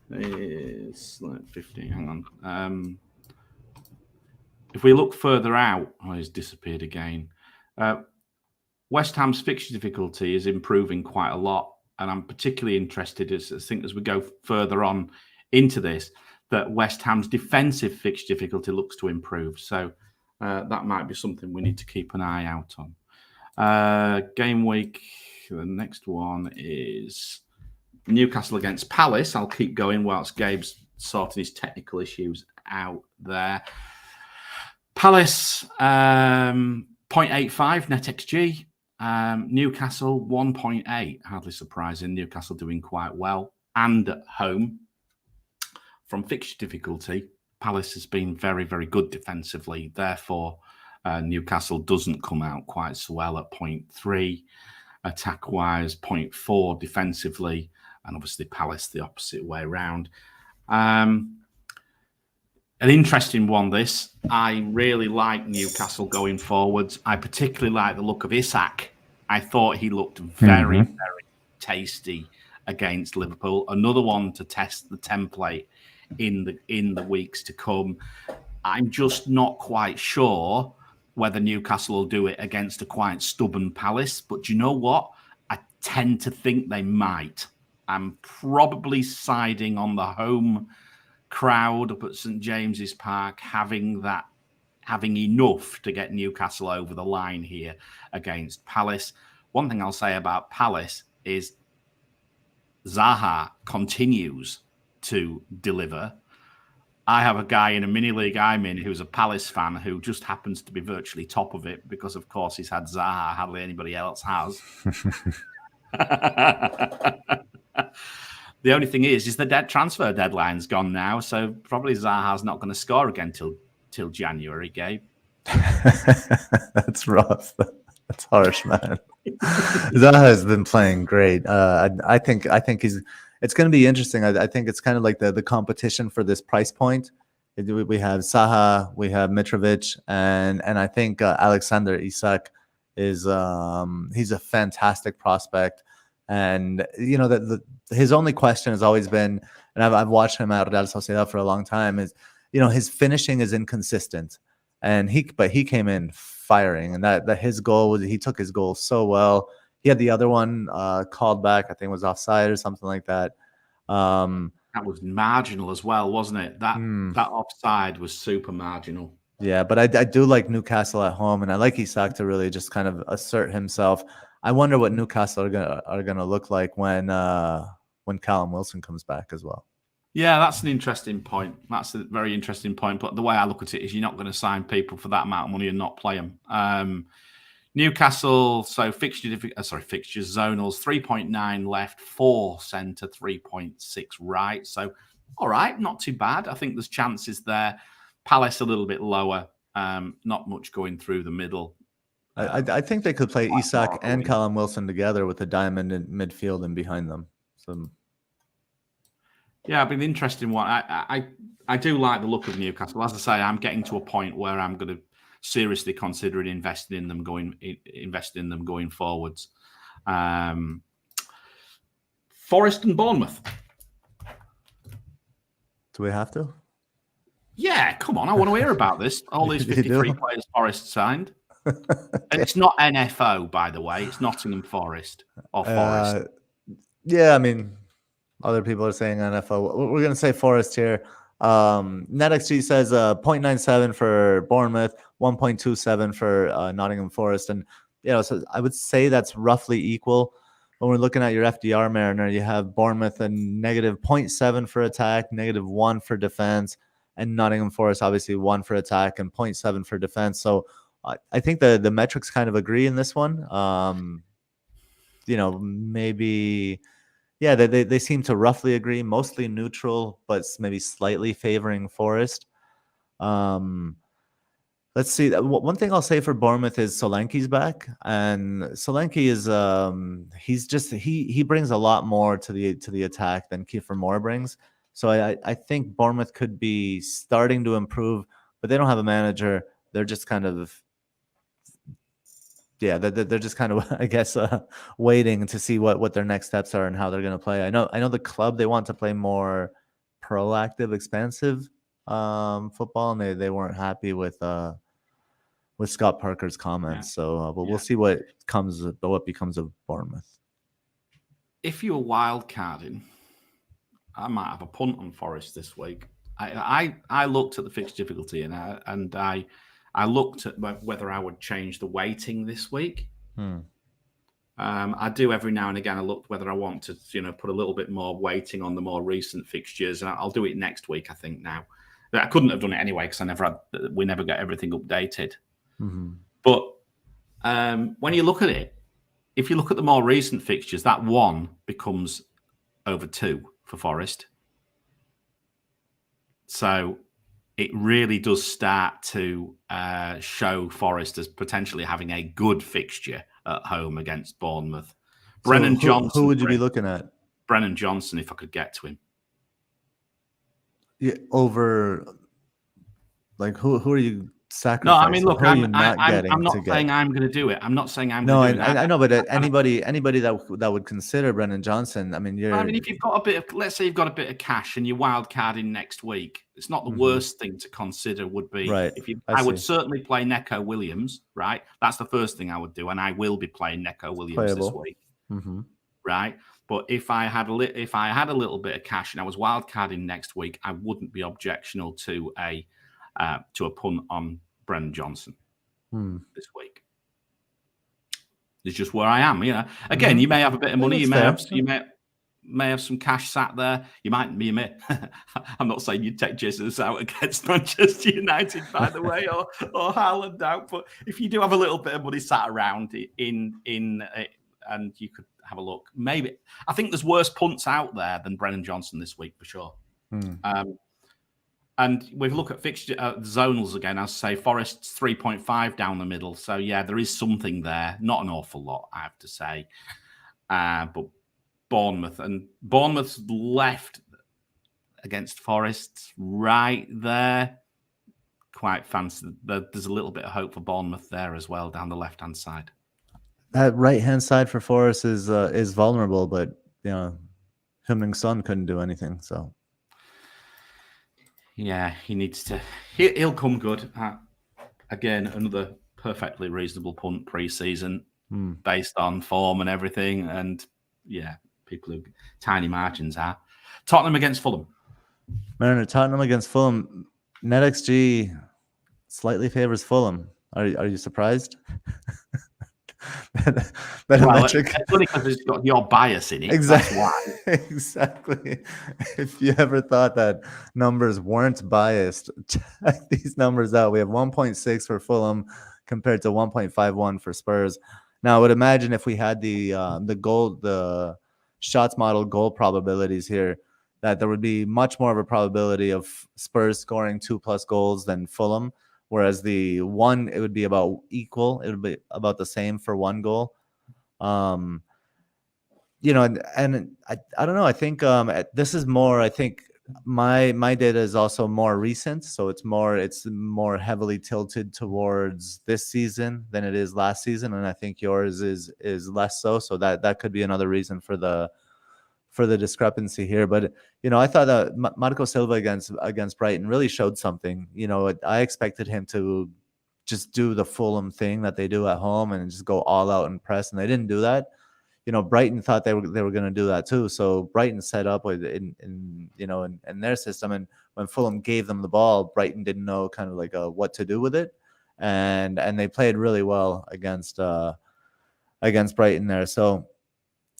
It's like 15. Hang on. If we look further out, it's disappeared again. West Ham's fixture difficulty is improving quite a lot, and I'm particularly interested as we go further on into this, that West Ham's defensive fixture difficulty looks to improve. So that might be something we need to keep an eye out on. Gameweek, the next one is Newcastle against Palace. I'll keep going whilst Gabe's sorting his technical issues out there. Palace, 0.85 NetxG. Newcastle, 1.8. Hardly surprising. Newcastle doing quite well. And at home, from fixture difficulty, Palace has been very, very good defensively. Therefore, Newcastle doesn't come out quite so well at 0.3 attack-wise, 0.4 defensively, and obviously Palace the opposite way around. An interesting one, this. I really like Newcastle going forwards. I particularly like the look of Isak. I thought he looked very, very tasty against Liverpool. Another one to test the template in the weeks to come. I'm just not quite sure whether Newcastle will do it against a quite stubborn Palace. But do you know what? I tend to think they might. I'm probably siding on the home crowd up at St James's Park, having enough to get Newcastle over the line here against Palace. One thing I'll say about Palace is Zaha continues to deliver. I have a guy in a mini league I'm in who's a Palace fan who just happens to be virtually top of it because, of course, he's had Zaha. Hardly anybody else has. The only thing is the transfer deadline's gone now, so probably Zaha's not going to score again till January, Gabe. That's rough. That's harsh, man. Zaha has been playing great. I think it's going to be interesting. I think it's kind of like the competition for this price point. We have Zaha, we have Mitrovic, and I think Alexander Isak is he's a fantastic prospect. And you know his only question has always been, and I've watched him at Real Sociedad for a long time, is his finishing is inconsistent, and he came in firing, and that his goal was, he took his goal so well. He had the other one called back, I think it was offside or something like that. That was marginal as well, wasn't it? That offside was super marginal. Yeah, but I do like Newcastle at home, and I like Isak to really just kind of assert himself. I wonder what Newcastle are gonna look like when Callum Wilson comes back as well. Yeah, that's an interesting point. That's a very interesting point. But the way I look at it is, you're not going to sign people for that amount of money and not play them. Newcastle, so fixtures, zonals, 3.9 left, 4 centre, 3.6 right. So, all right, not too bad. I think there's chances there. Palace a little bit lower, not much going through the middle. I think they could play Isak and Callum Wilson together with a diamond in midfield and behind them. So, yeah, it'd be an interesting one. I do like the look of Newcastle. As I say, I'm getting to a point where I'm going to seriously considering investing in them going forwards. Forest and Bournemouth. Do we have to? Yeah, come on. I want to hear about this. All these 53 players Forest signed. It's not NFO, by the way. It's Nottingham Forest or Forest. Yeah, I mean, other people are saying NFO. We're going to say Forest here. NetxG says 0.97 for Bournemouth, 1.27 for Nottingham Forest. And, so I would say that's roughly equal. When we're looking at your FDR Mariner, you have Bournemouth and negative 0.7 for attack, negative 1 for defense, and Nottingham Forest, obviously 1 for attack and 0.7 for defense. So I think the metrics kind of agree in this one. Maybe... Yeah, they seem to roughly agree, mostly neutral, but maybe slightly favoring Forest. Let's see. One thing I'll say for Bournemouth is Solanke's back, and Solanke is he brings a lot more to the attack than Kiefer Moore brings. So I think Bournemouth could be starting to improve, but they don't have a manager. They're just kind of they're just kind of, I guess, waiting to see what their next steps are and how they're going to play. I know the club, they want to play more proactive, expansive football, and they weren't happy with Scott Parker's comments. So, but we'll see what becomes of Bournemouth. If you were wildcarding, I might have a punt on Forest this week. I looked at the fixture difficulty and I looked at whether I would change the weighting this week. I do every now and again. I looked whether I want to, put a little bit more weighting on the more recent fixtures, and I'll do it next week. I think now I couldn't have done it anyway because we never got everything updated. Mm-hmm. But when you look at it, if you look at the more recent fixtures, that 1 becomes over 2 for Forest. So it really does start to show Forest as potentially having a good fixture at home against Bournemouth. Brennan Johnson. Who would you be looking at? Brennan Johnson, if I could get to him. Yeah, over, like, who are you sacrificing? No, I mean, look, I'm not saying I'm going to do it. I'm not saying I'm no, going to do it. I know, but anybody that would consider Brennan Johnson, I mean, if you've got a bit of, let's say you've got a bit of cash and you're wild carding next week, it's not the worst thing to consider. Would be I would certainly play Neco Williams, right? That's the first thing I would do, and I will be playing Neco Williams this week, right? But if I had a little bit of cash and I was wild carding next week, I wouldn't be objectional to a punt on Brennan Johnson this week. It's just where I am. You know, again, you may have a bit of money, you may have some cash sat there. You might. I'm not saying you'd take Jesus out against Manchester United, by the way, or Haaland out. But if you do have a little bit of money sat around in and you could have a look, maybe I think there's worse punts out there than Brennan Johnson this week for sure. And we've looked at fixture zonals again. As I say, Forest's 3.5 down the middle. So, yeah, there is something there. Not an awful lot, I have to say. But Bournemouth's left against Forest right there. Quite fancy. There's a little bit of hope for Bournemouth there as well down the left-hand side. That right-hand side for Forest is vulnerable, but, you know, Heung-min Son couldn't do anything, so... Yeah, he needs to. He'll come good. Again, another perfectly reasonable punt pre-season based on form and everything. And yeah, people who tiny margins are. Tottenham against Fulham. Mariner, Tottenham against Fulham. NetxG slightly favors Fulham. Are you surprised? That metric. It's funny because it's got your bias in it. Exactly. That's why. Exactly. If you ever thought that numbers weren't biased, check these numbers out. We have 1.6 for Fulham compared to 1.51 for Spurs. Now, I would imagine if we had the shots model goal probabilities here, that there would be much more of a probability of Spurs scoring 2+ goals than Fulham. Whereas the one, it would be about equal. It would be about the same for 1 goal. You know, and I don't know. I think this is more. I think my data is also more recent, so it's more heavily tilted towards this season than it is last season, and I think yours is less so. So that could be another reason for the discrepancy here. But, you know, I thought that Marco Silva against Brighton really showed something. You know, I expected him to just do the Fulham thing that they do at home and just go all out and press, and they didn't do that. You know, Brighton thought they were going to do that too. So Brighton set up in their system, and when Fulham gave them the ball, Brighton didn't know kind of like what to do with it, and they played really well against Brighton there. So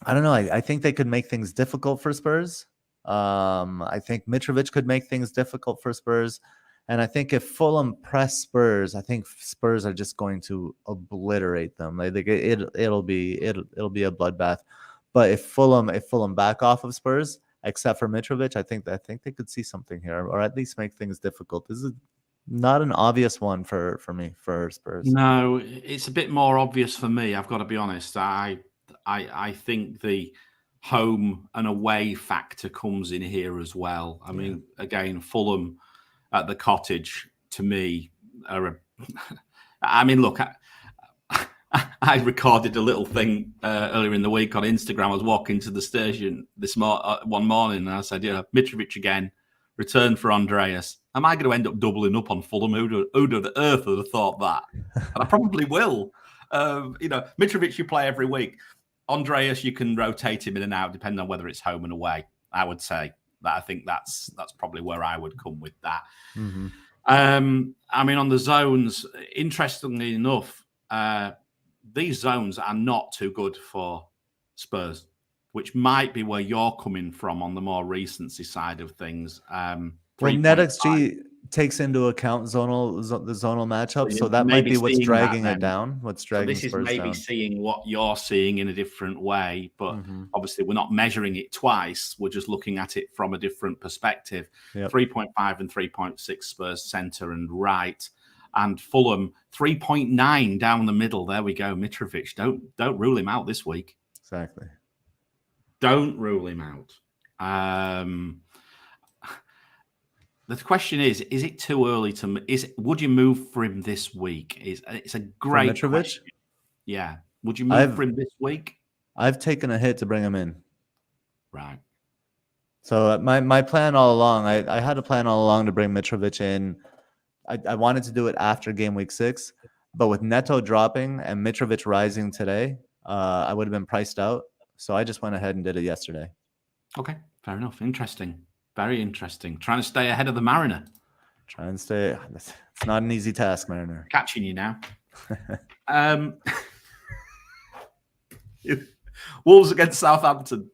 I don't know. I think they could make things difficult for Spurs. I think Mitrovic could make things difficult for Spurs. And I think if Fulham press Spurs, I think Spurs are just going to obliterate them. It'll be a bloodbath. But if Fulham back off of Spurs, except for Mitrovic, I think they could see something here, or at least make things difficult. This is not an obvious one for me, for Spurs. No, it's a bit more obvious for me. I've got to be honest. I think the home and away factor comes in here as well. I mean, again, Fulham at the Cottage, to me, I mean, look, I recorded a little thing earlier in the week on Instagram. I was walking to the station one morning, and I said, Mitrovic again, return for Andreas. Am I going to end up doubling up on Fulham? Who'd on earth would have thought that? And I probably will. Mitrovic you play every week. Andreas, you can rotate him in and out depending on whether it's home and away. I would say that. I think that's probably where I would come with that. Mm-hmm. I mean, on the zones, interestingly enough, these zones are not too good for Spurs, which might be where you're coming from on the more recency side of things. Well, NetxG takes into account the zonal matchup, so that may might be what's seeing dragging that it down. What's So dragging this is Spurs maybe down. seeing what you're seeing in a different way, but obviously we're not measuring it twice. We're just looking at it from a different perspective. Yep. 3.5 and 3.6 Spurs centre and right, and Fulham 3.9 down the middle. There we go. Mitrovic, don't rule him out this week. Exactly. Don't rule him out. The question is it too early to? Would you move for him this week? It's a great question. Yeah. Would you move for him this week? I've taken a hit to bring him in. Right. So my plan all along, I had a plan all along to bring Mitrovic in. I wanted to do it after game week 6, but with Neto dropping and Mitrovic rising today, I would have been priced out. So I just went ahead and did it yesterday. Okay, fair enough. Interesting. Very interesting. Trying to stay ahead of the Mariner. Trying to stay. It's not an easy task, Mariner. Catching you now. Wolves against Southampton.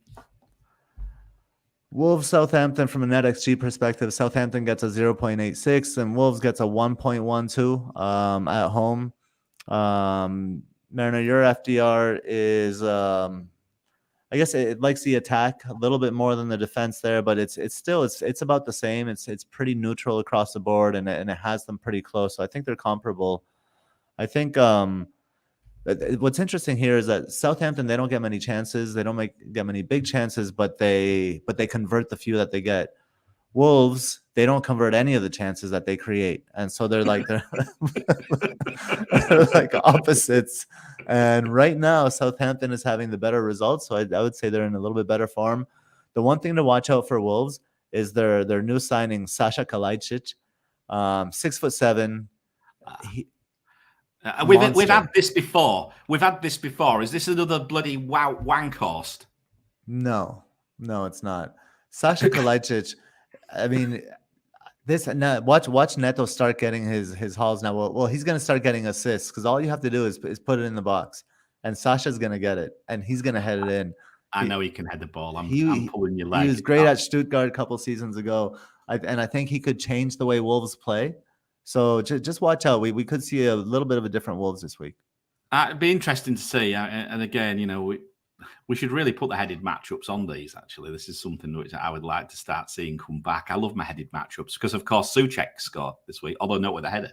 Wolves Southampton from a NetxG perspective. Southampton gets a 0.86 and Wolves gets a 1.12 at home. Mariner, your FDR is I guess it likes the attack a little bit more than the defense there, but it's about the same. It's pretty neutral across the board, and it has them pretty close. So I think they're comparable. I think what's interesting here is that Southampton, they don't get many chances. They don't get many big chances, but they convert the few that they get. Wolves, they don't convert any of the chances that they create, and so they're like they're like opposites. And right now, Southampton is having the better results, so I would say they're in a little bit better form. The one thing to watch out for Wolves is their new signing, Sasha Kalajdzic, 6'7". We've had this before. Is this another bloody Wankhorst? No, it's not. Sasha Kalajdzic. I mean, watch Neto start getting his hauls now. Well, he's going to start getting assists because all you have to do is put it in the box, and Sasha's going to get it, and he's going to head it in. I know he can head the ball. I'm pulling your leg. He was great at Stuttgart a couple seasons ago, and I think he could change the way Wolves play. So just watch out. We could see a little bit of a different Wolves this week. It'd be interesting to see. And again, we should really put the headed matchups on these, actually. This is something which I would like to start seeing come back. I love my headed matchups because, of course, Souček scored this week, although not with a header.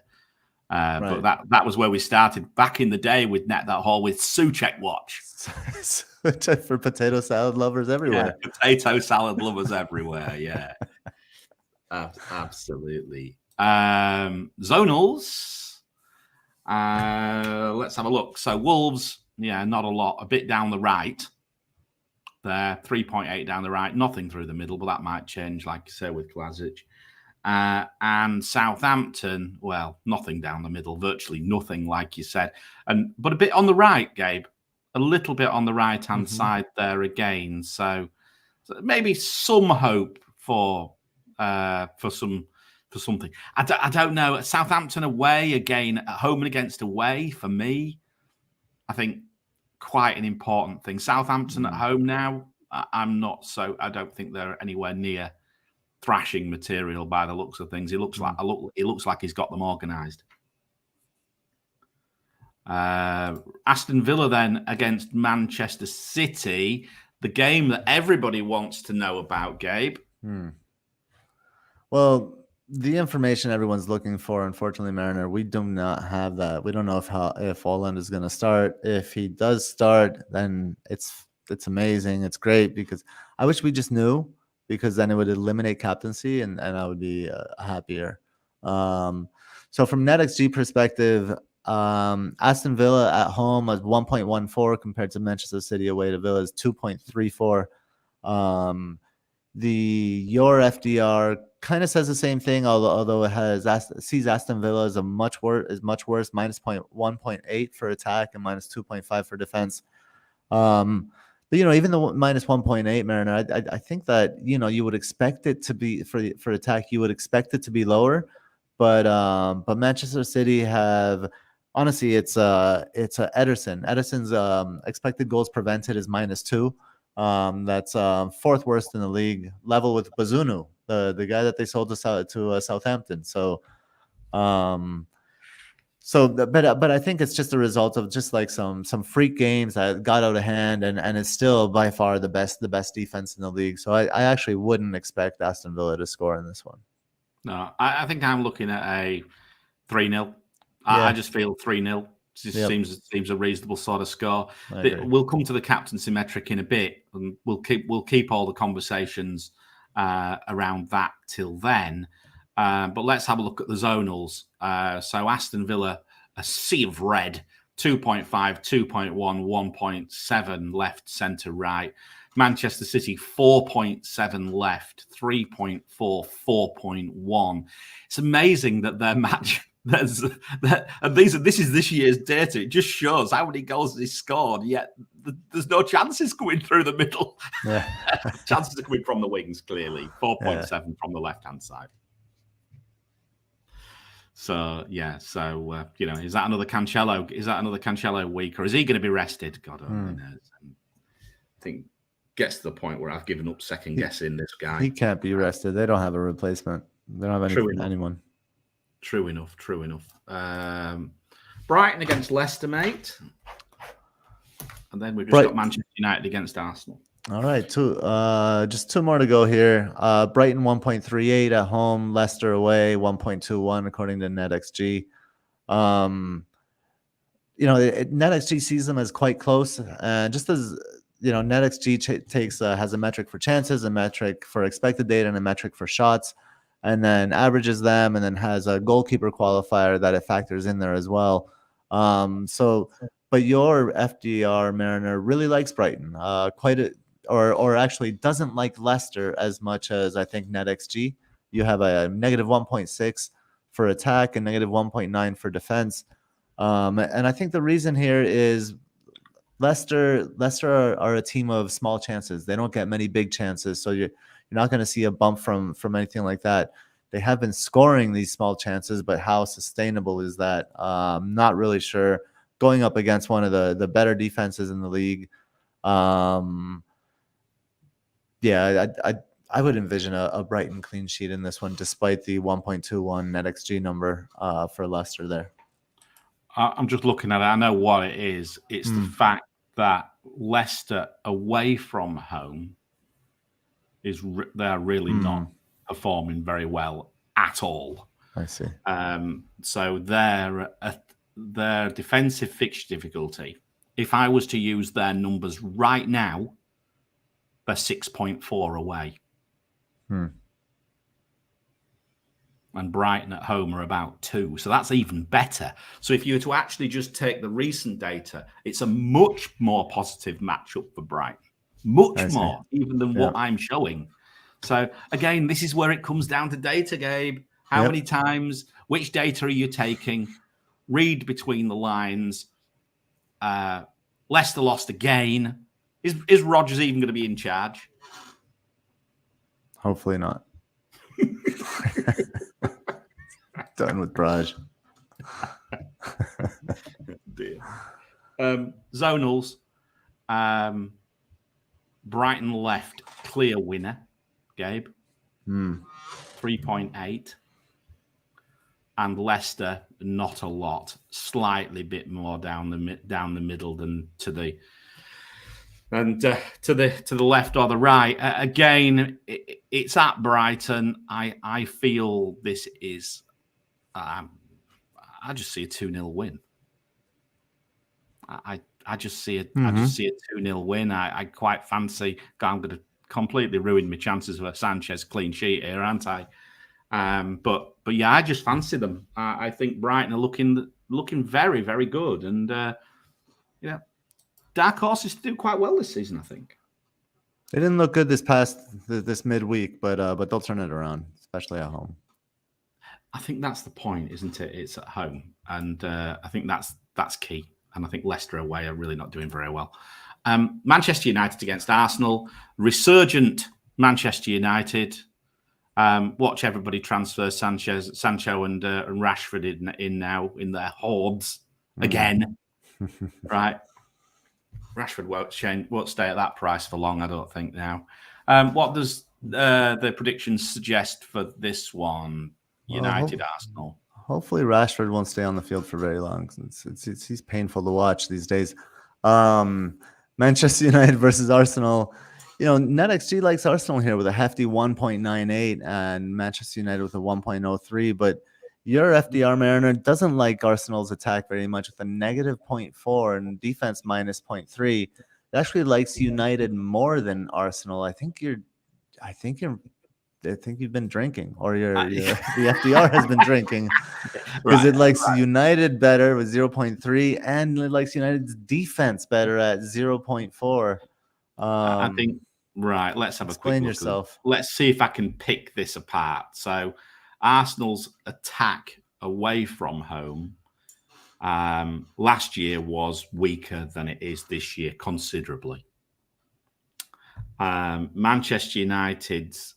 Right. But that was where we started back in the day with Net That Haul with Souček Watch. For potato salad lovers everywhere. Yeah, potato salad lovers everywhere, yeah. Absolutely. Zonals. Let's have a look. So Wolves, not a lot. A bit down the right there. 3.8 down the right. Nothing through the middle, but that might change, like you say, with Kalajdzic. And Southampton, well, nothing down the middle. Virtually nothing, like you said. But a bit on the right, Gabe. A little bit on the right-hand side there again. So maybe some hope for something. I don't know. Southampton away again, at home and against away for me, I think quite an important thing. Southampton at home now, I'm not so. I don't think they're anywhere near thrashing material by the looks of things. It looks like he's got them organised. Aston Villa then against Manchester City, the game that everybody wants to know about, Gabe. Well, the information everyone's looking for, unfortunately, Mariner, we do not have that. We don't know if Haaland is going to start. If he does start, then it's amazing. It's great because I wish we just knew, because then it would eliminate captaincy and I would be happier. So from NetxG perspective, Aston Villa at home is 1.14 compared to Manchester City away to Villa is 2.34. Your FDR kind of says the same thing, although it sees Aston Villa as much worse, minus 1.8 for attack and minus 2.5 for defense. But even the minus 1.8, Mariner, I think that you would expect it to be for attack. You would expect it to be lower, but Manchester City have. Honestly, it's Ederson. Ederson's expected goals prevented is -2. That's fourth worst in the league, level with Bazunu, the guy that they sold to Southampton. So, but I think it's just a result of just like some freak games that got out of hand, and it's still by far the best defense in the league. So I actually wouldn't expect Aston Villa to score in this one. No, I think I'm looking at a 3-0. Yeah. I just feel 3-0 just Yep. seems a reasonable sort of score. I agree. We'll come to the captaincy metric in a bit, and we'll keep all the conversations around that till then. But let's have a look at the zonals. So Aston Villa, a sea of red, 2.5, 2.1, 1.7 left, centre, right. Manchester City, 4.7 left, 3.4, 4.1. It's amazing that their match. This is this year's data. It just shows how many goals he scored, yet there's no chances coming through the middle. Yeah. Chances are coming from the wings, clearly. 4.7 from the left-hand side. So, yeah. So, is that another Cancelo? Is that another Cancelo week? Or is he going to be rested? God only knows. I think gets to the point where I've given up second-guessing this guy. He can't be rested. They don't have a replacement. They don't have anyone. True enough. Brighton against Leicester, mate. And then we've just got Manchester United against Arsenal. All right, just two more to go here. Brighton 1.38 at home, Leicester away 1.21 according to NetxG. NetxG sees them as quite close, and just as NetxG has a metric for chances, a metric for expected data, and a metric for shots, and then averages them, and then has a goalkeeper qualifier that it factors in there as well. But your FDR Mariner really likes Brighton, or actually doesn't like Leicester as much as I think NetxG. You have a negative 1.6 for attack and negative 1.9 for defense. And I think the reason here is Leicester are a team of small chances. They don't get many big chances, so you're not going to see a bump from anything like that. They have been scoring these small chances, but how sustainable is that? Not really sure. Going up against one of the better defenses in the league, I would envision a Brighton clean sheet in this one, despite the 1.21 NetxG number for Leicester there. I'm just looking at it. I know what it is. It's the fact that Leicester away from home they're really not performing very well at all. I see. So their defensive fixture difficulty, if I was to use their numbers right now, they're 6.4 away. And Brighton at home are about 2. So that's even better. So if you were to actually just take the recent data, it's a much more positive matchup for Brighton. Much more, even than what I'm showing. So, again, this is where it comes down to data, Gabe. How many times, which data are you taking? Read between the lines. Leicester lost again. Is Rodgers even going to be in charge? Hopefully not. Done with Braj. Dear. Zonals. Brighton left, clear winner, Gabe. 3.8. And Leicester, not a lot. Slightly bit more down the middle than to the left or the right. Again, it's at Brighton. I feel this is. I just see a 2-0 win. I just see a 2-0 win. I quite fancy. I'm going to completely ruin my chances of a Sanchez clean sheet here, aren't I? But yeah, I just fancy them. I think Brighton are looking very, very good, and dark horses do quite well this season, I think. They didn't look good this midweek, but they'll turn it around, especially at home. I think that's the point, isn't it? It's at home, and I think that's key. And I think Leicester away are really not doing very well. Manchester United against Arsenal. Resurgent Manchester United. Watch everybody transfer Sancho and Rashford in now in their hordes again. Right. Rashford won't stay at that price for long, I don't think now. What does the predictions suggest for this one? United, Arsenal. Hopefully Rashford won't stay on the field for very long. He's painful to watch these days. Manchester United versus Arsenal. NetxG likes Arsenal here with a hefty 1.98 and Manchester United with a 1.03. But your FDR Mariner doesn't like Arsenal's attack very much with a negative 0.4 and defense minus 0.3. It actually likes United more than Arsenal. I think you've been drinking, or the FDR has been drinking, because it likes United better with 0.3, and it likes United's defense better at 0.4. I think let's have a quick look. Yourself. Let's see if I can pick this apart. So, Arsenal's attack away from home last year was weaker than it is this year, considerably. Manchester United's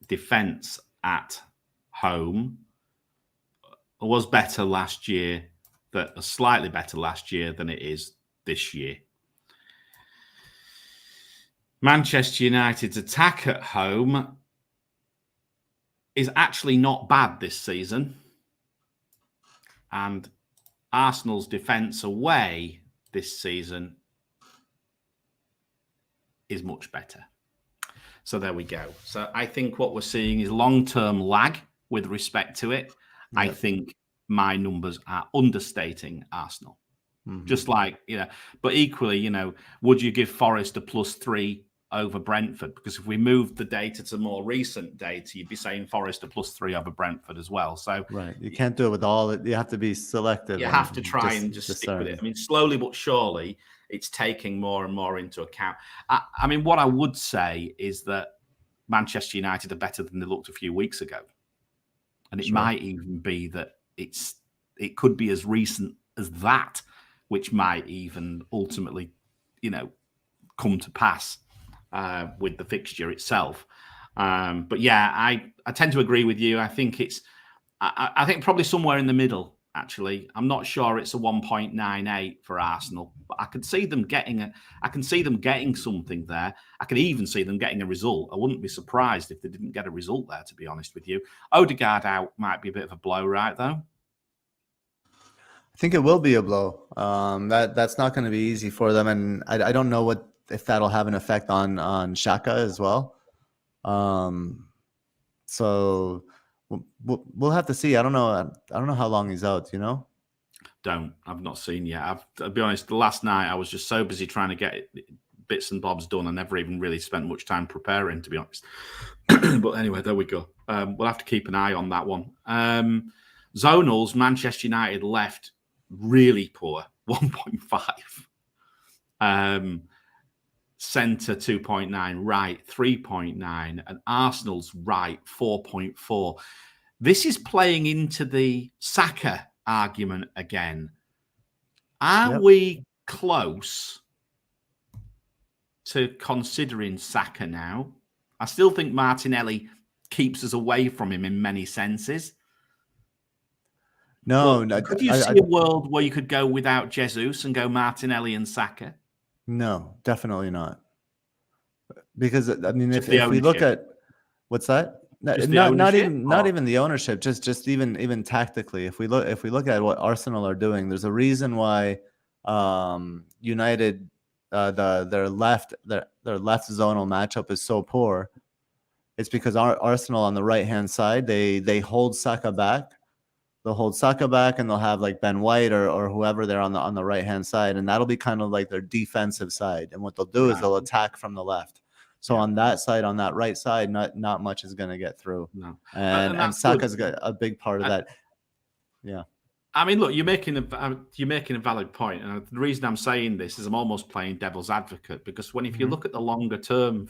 defense at home was better last year, slightly better last year than it is this year. Manchester United's attack at home is actually not bad this season, and Arsenal's defense away this season is much better. So there we go. So I think what we're seeing is long-term lag with respect to it. Yep. I think my numbers are understating Arsenal. Mm-hmm. Just like, but equally, would you give Forest a +3 over Brentford? Because if we moved the data to more recent data, you'd be saying Forest a +3 over Brentford as well. So you can't do it with all it. You have to be selective. You have to try and just stick with it. I mean, slowly but surely, it's taking more and more into account. I mean, what I would say is that Manchester United are better than they looked a few weeks ago. And it might even be that it could be as recent as that, which might even ultimately, come to pass with the fixture itself. But yeah, I tend to agree with you. I think I think probably somewhere in the middle. Actually, I'm not sure it's a 1.98 for Arsenal, but I could see them getting something there. I could even see them getting a result. I wouldn't be surprised if they didn't get a result there, to be honest with you. Odegaard out might be a bit of a blow, right, though? I think it will be a blow. That's not going to be easy for them, and I don't know if that'll have an effect on Xhaka as well. So we'll have to see. I don't know how long he's out. I've not seen yet. I'll be honest. Last night I was just so busy trying to get bits and bobs done. I never even really spent much time preparing, to be honest. But anyway, there we go. We'll have to keep an eye on that one. Zonals, Manchester United left really poor, 1.5. Centre 2.9, right 3.9, and Arsenal's right 4.4. This is playing into the Saka argument again. Are we close to considering Saka now? I still think Martinelli keeps us away from him in many senses. No, could you see a world where you could go without Jesus and go Martinelli and Saka? No, definitely not. Because I mean, if we look at what's that, not even the ownership, just even tactically. If we look at what Arsenal are doing, there's a reason why United their left zonal matchup is so poor. It's because Arsenal on the right hand side they hold Saka back. They'll hold Saka back and they'll have like Ben White or whoever they're on the right hand side, and that'll be kind of like their defensive side. And what they'll do is they'll attack from the left. So on that side, on that right side, not much is going to get through. No, and Saka's got a big part of that. Yeah. I mean, look, you're making a valid point, and the reason I'm saying this is I'm almost playing devil's advocate, because if you look at the longer term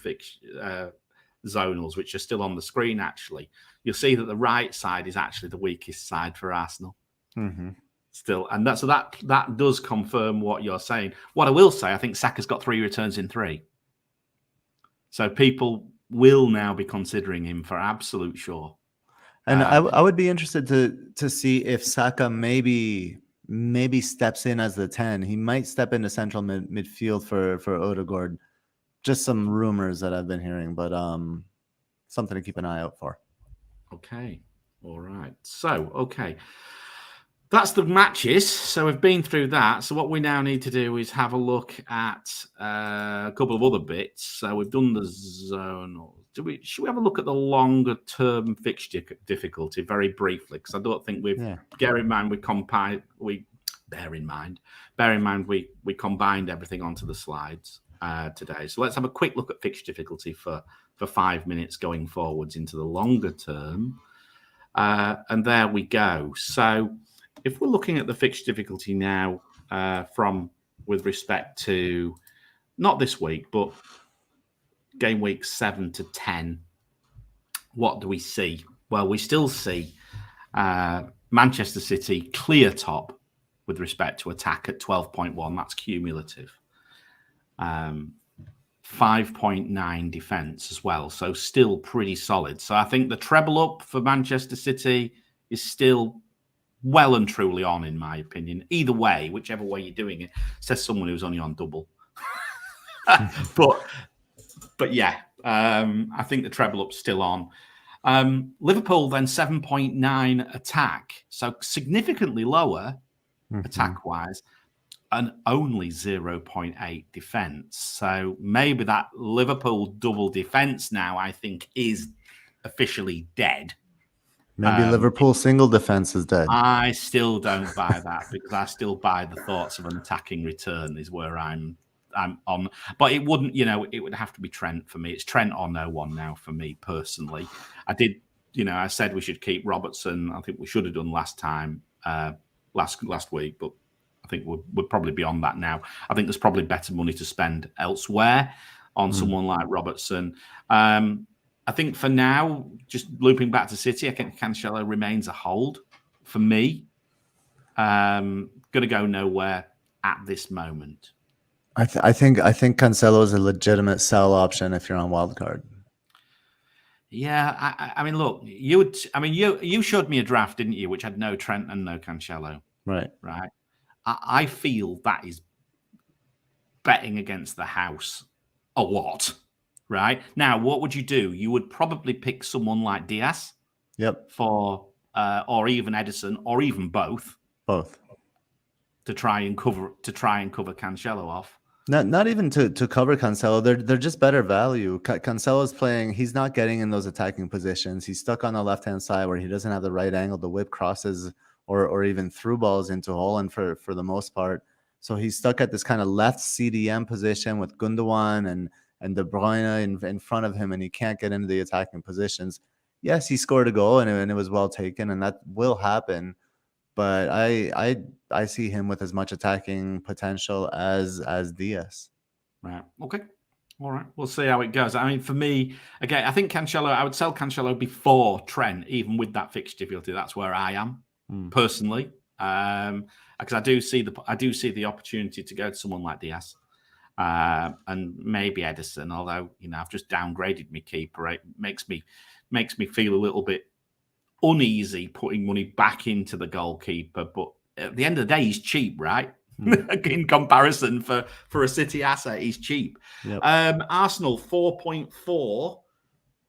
zonals, which are still on the screen, actually, you'll see that the right side is actually the weakest side for Arsenal. Mm-hmm. Still, and that does confirm what you're saying. What I will say, I think Saka's got 3 returns in 3, so people will now be considering him for absolute sure. And I would be interested to see if Saka maybe steps in as the 10. He might step into central midfield for Odegaard. Just some rumors that I've been hearing, but something to keep an eye out for. Okay. All right. So, okay. That's the matches. So we've been through that. So what we now need to do is have a look at a couple of other bits. So we've done the zonal. Should we have a look at the longer term fixture difficulty very briefly? Because I don't think we've bear in mind we combined everything onto the slides today. So let's have a quick look at fixture difficulty for 5 minutes going forwards into the longer term. And there we go. So if we're looking at the fixture difficulty now with respect to not this week, but game week 7 to 10, what do we see? Well, we still see Manchester City clear top with respect to attack at 12.1. That's cumulative. 5.9 defense as well. So still pretty solid. So I think the treble up for Manchester City is still well and truly on, in my opinion. Either way, whichever way you're doing it, says someone who's only on double. But yeah, I think the treble up's still on. Liverpool then 7.9 attack, so significantly lower attack-wise, and only 0.8 defense. So maybe that Liverpool double defense now, I think, is officially dead. Maybe Liverpool single defense is dead. I still don't buy that because I still buy the thoughts of an attacking return is where I'm on. But it wouldn't, it would have to be Trent for me. It's Trent or no one now for me personally. I said we should keep Robertson. I think we should have done last time, last week, but I think we'd probably be on that now. I think there's probably better money to spend elsewhere on someone like Robertson. I think for now, just looping back to City, I think Cancelo remains a hold for me. Going to go nowhere at this moment. I think Cancelo is a legitimate sell option if you're on Wildcard. Yeah, I mean, look, you showed me a draft, didn't you, which had no Trent and no Cancelo. Right. I feel that is betting against the house a lot. Right now, what would you do? You would probably pick someone like Diaz, for or even Edison, or even both to try and cover Cancelo off. Not even to cover Cancelo. They're just better value. Cancelo's playing. He's not getting in those attacking positions. He's stuck on the left hand side where he doesn't have the right angle to whip crosses or even through balls into Holland for the most part. So he's stuck at this kind of left CDM position with Gundogan and De Bruyne in front of him, and he can't get into the attacking positions. Yes, he scored a goal, and it was well taken, and that will happen. But I see him with as much attacking potential as Diaz. Right. Okay. All right. We'll see how it goes. I mean, for me, again, I think I would sell Cancelo before Trent, even with that fixture difficulty. That's where I am personally, because I do see the opportunity to go to someone like Diaz. And maybe Edison, although I've just downgraded my keeper. It makes me feel a little bit uneasy putting money back into the goalkeeper. But at the end of the day, he's cheap, right? In comparison for a City asset, he's cheap. Arsenal 4.4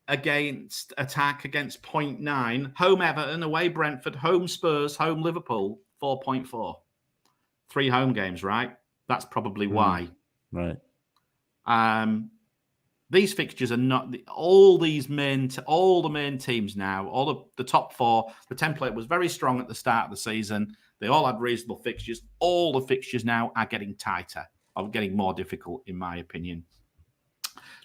against attack against 0.9. Home Everton, away Brentford, home Spurs, home Liverpool 4.4. 3 home games, right? That's probably why. Right. These fixtures are not all the main teams now. All of the top 4. The template was very strong at the start of the season. They all had reasonable fixtures. All the fixtures now are getting tighter, are getting more difficult, in my opinion.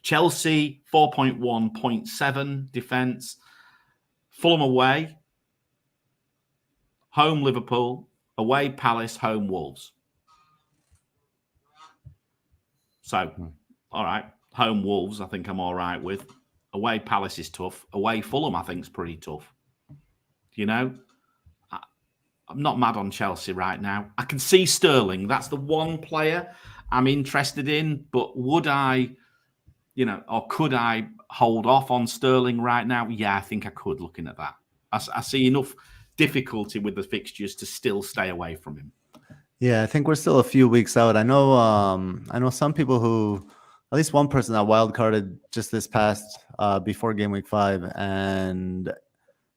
Chelsea 4.1.7 defense. Fulham away. Home Liverpool. Away Palace. Home Wolves. So, all right, home Wolves, I think I'm all right with. Away Palace is tough. Away Fulham, I think, is pretty tough. I'm not mad on Chelsea right now. I can see Sterling. That's the one player I'm interested in. But would I, or could I hold off on Sterling right now? Yeah, I think I could, looking at that. I see enough difficulty with the fixtures to still stay away from him. Yeah, I think we're still a few weeks out. I know some people who at least one person that wildcarded just this past before game week 5, and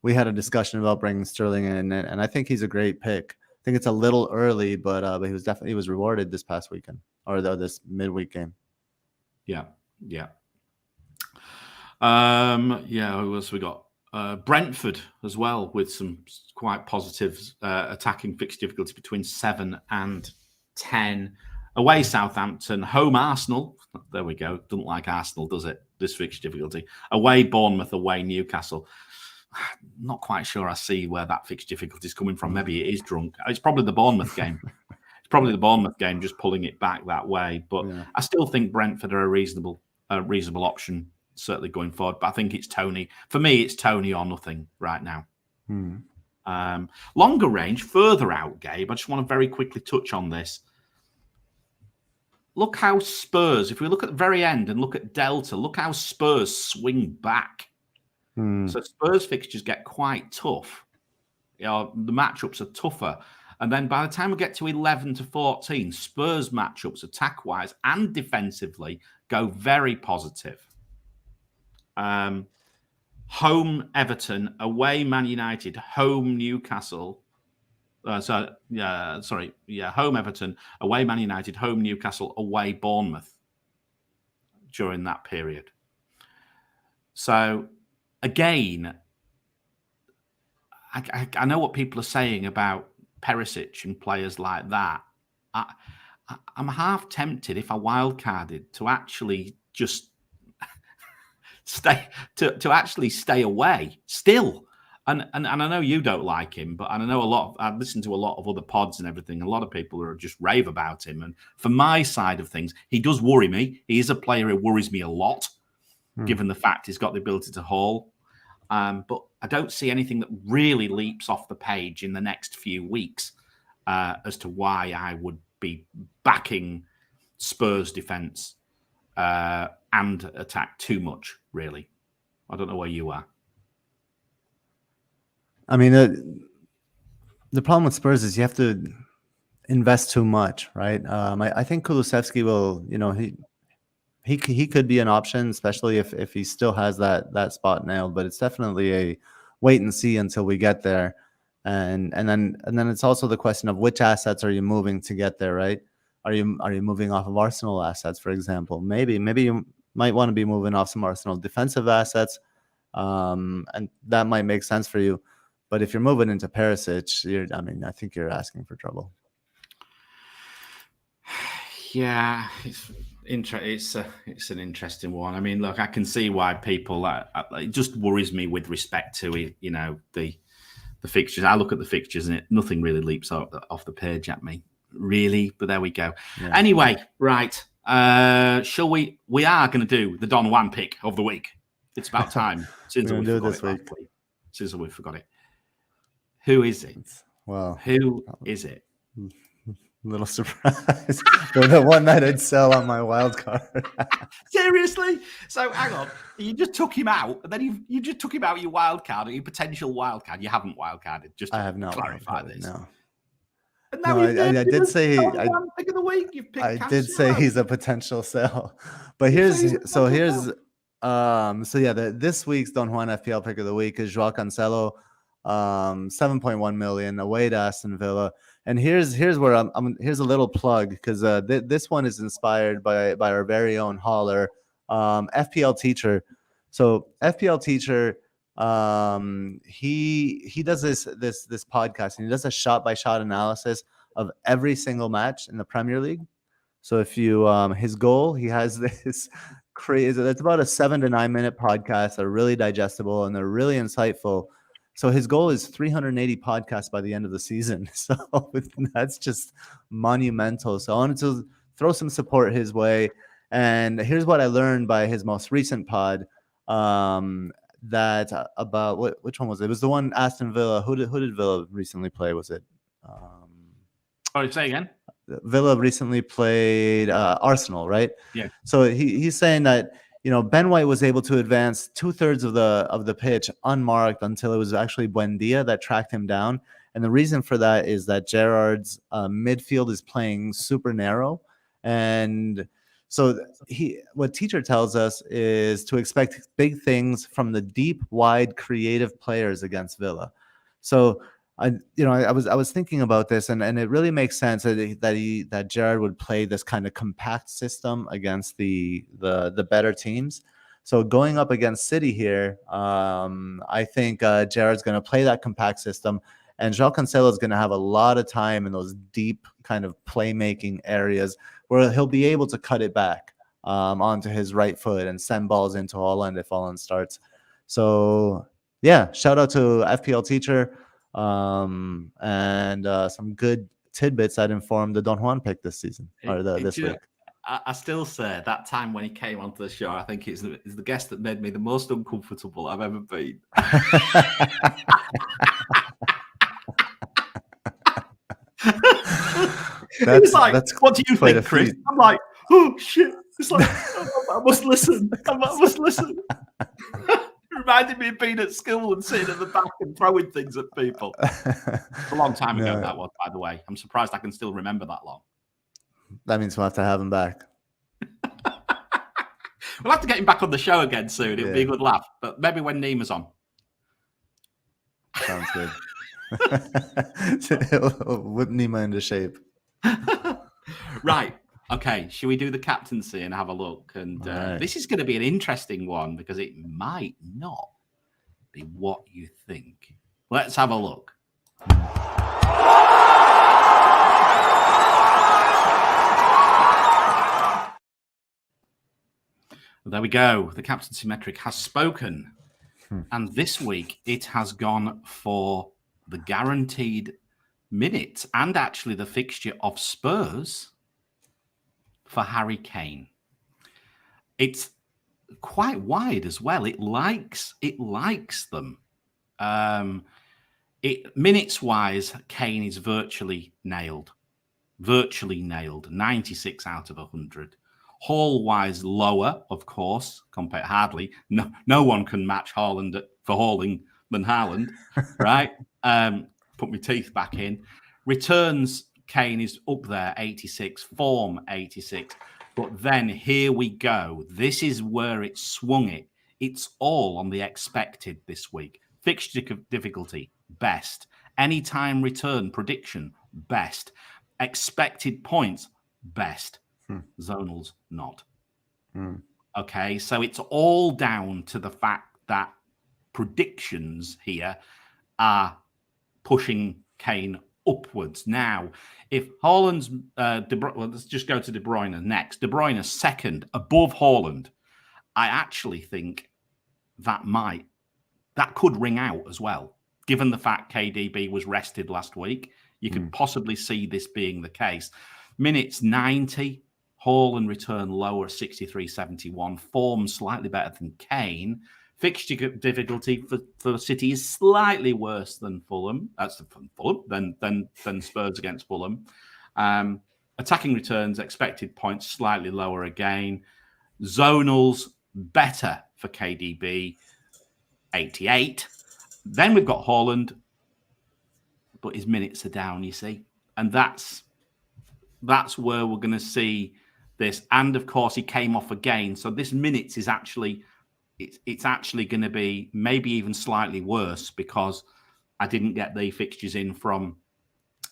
we had a discussion about bringing Sterling in, and I think he's a great pick. I think it's a little early, but he was rewarded this past weekend, or this midweek game. Yeah. Who else we got? Brentford as well, with some quite positive attacking fixture difficulty between 7 and 10. Away Southampton, home Arsenal. There we go. Doesn't like Arsenal, does it? This fixture difficulty. Away Bournemouth, away Newcastle. Not quite sure I see where that fixture difficulty is coming from. Maybe it is drunk. It's probably the Bournemouth game. It's probably the Bournemouth game, just pulling it back that way. But yeah. I still think Brentford are a reasonable option, certainly going forward. But I think it's Tony. For me, it's Tony or nothing right now. Longer range, further out, Gabe. I just want to very quickly touch on this. Look how Spurs, if we look at the very end and look at Delta, look how Spurs swing back. So Spurs fixtures get quite tough. The matchups are tougher. And then by the time we get to 11 to 14, Spurs matchups, attack-wise and defensively, go very positive. Home Everton, away Man United, home Newcastle. Home Everton, away Man United, home Newcastle, away Bournemouth during that period. So, again, I know what people are saying about Perisic and players like that. I'm half tempted, if I wildcarded, to actually just stay away still. And I know you don't like him, but I know I've listened to a lot of other pods and everything. A lot of people are just rave about him. And for my side of things, he does worry me. He is a player who worries me a lot, given the fact he's got the ability to haul. But I don't see anything that really leaps off the page in the next few weeks as to why I would be backing Spurs defence and attack too much, really. I don't know where you are. I mean, the problem with Spurs is you have to invest too much, right? I think Kulusevski will, he could be an option, especially if he still has that spot nailed. But it's definitely a wait and see until we get there, and then it's also the question of which assets are you moving to get there, right? Are you moving off of Arsenal assets, for example? Maybe you might want to be moving off some Arsenal defensive assets, and that might make sense for you. But if you're moving into Perisic, I think you're asking for trouble. Yeah, it's an interesting one. I mean, look, I can see why people. It just worries me with respect to the fixtures. I look at the fixtures and nothing really leaps off the page at me, really. But there we go. Yeah. Anyway, right? Shall we? We are going to do the Don Juan pick of the week. It's about time since we forgot it. Who is it? Well, who is it? Little surprise. They're the one that I'd sell on my wild card. Seriously? So hang on. You just took him out, and then you just took him out your wild card, or your potential wild card. You haven't wild carded. Just to clarify this. No. And now I did say pick of the week. You've picked I did say he's a potential sell. But here's this week's Don Juan FPL pick of the week is Joao Cancelo, 7.1 million away to Aston Villa. And here's where here's a little plug, because this one is inspired by our very own hauler, FPL Teacher. So FPL Teacher, he does this podcast, and he does a shot-by-shot analysis of every single match in the Premier League. So if you his goal, he has this crazy. It's about a 7 to 9 minute podcast. They're really digestible and they're really insightful. So his goal is 380 podcasts by the end of the season. So that's just monumental. So I wanted to throw some support his way. And here's what I learned by his most recent pod. That about which one was it? It was the one Aston Villa. Who did Villa recently play? Was it? Say again. Villa recently played Arsenal, right? Yeah. So he's saying that Ben White was able to advance 2/3 of the pitch unmarked until it was actually Buendia that tracked him down. And the reason for that is that Gerrard's midfield is playing super narrow, and So what teacher tells us is to expect big things from the deep, wide, creative players against Villa. So I was thinking about this, and it really makes sense that Gerard would play this kind of compact system against the better teams. So going up against City here, I think Gerard's going to play that compact system, and João Cancelo is going to have a lot of time in those deep kind of playmaking areas where he'll be able to cut it back onto his right foot and send balls into Holland if Holland starts. So yeah, shout out to FPL teacher and some good tidbits that informed the Don Juan pick this season or this week. I still say that time when he came onto the show, I think it's the guest that made me the most uncomfortable I've ever been. It's like, what do you think, Chris? I'm like, oh shit! It's like I must listen. I must listen. Reminded me of being at school and sitting at the back and throwing things at people. It's a long time ago that was, by the way. I'm surprised I can still remember that long. That means we'll have to have him back. We'll have to get him back on the show again soon. It'll be a good laugh, but maybe when Nima's on. Sounds good. Whip Nima into shape. Right. Okay. Should we do the captaincy and have a look? And this is going to be an interesting one because it might not be what you think. Let's have a look. There we go. The captaincy metric has spoken. And this week it has gone for the guaranteed minutes and actually the fixture of Spurs for Harry Kane. It's quite wide as well. It likes them. Minutes wise, Kane is virtually nailed. 96 out of 100. Haul wise, lower, of course, compared hardly. No one can match Haaland for hauling than Haaland, right? Put my teeth back in. Returns, Kane is up there, 86. Form, 86. But then here we go. This is where it swung it. It's all on the expected this week. Fixture difficulty, best. Anytime return prediction, best. Expected points, best. Zonals, not. Okay, so it's all down to the fact that predictions here are pushing Kane upwards. Now, if Haaland's let's just go to De Bruyne next. De Bruyne second above Haaland. I actually think that could ring out as well. Given the fact KDB was rested last week, you could possibly see this being the case. Minutes 90. Haaland return lower, 63.71. Form slightly better than Kane. Fixture difficulty for City is slightly worse than Fulham. That's Fulham than Spurs against Fulham. Attacking returns, expected points slightly lower again. Zonals better for KDB, 88. Then we've got Haaland, but his minutes are down. You see, and that's where we're going to see this. And of course, he came off again. So this minutes is actually, it's actually going to be maybe even slightly worse because I didn't get the fixtures in from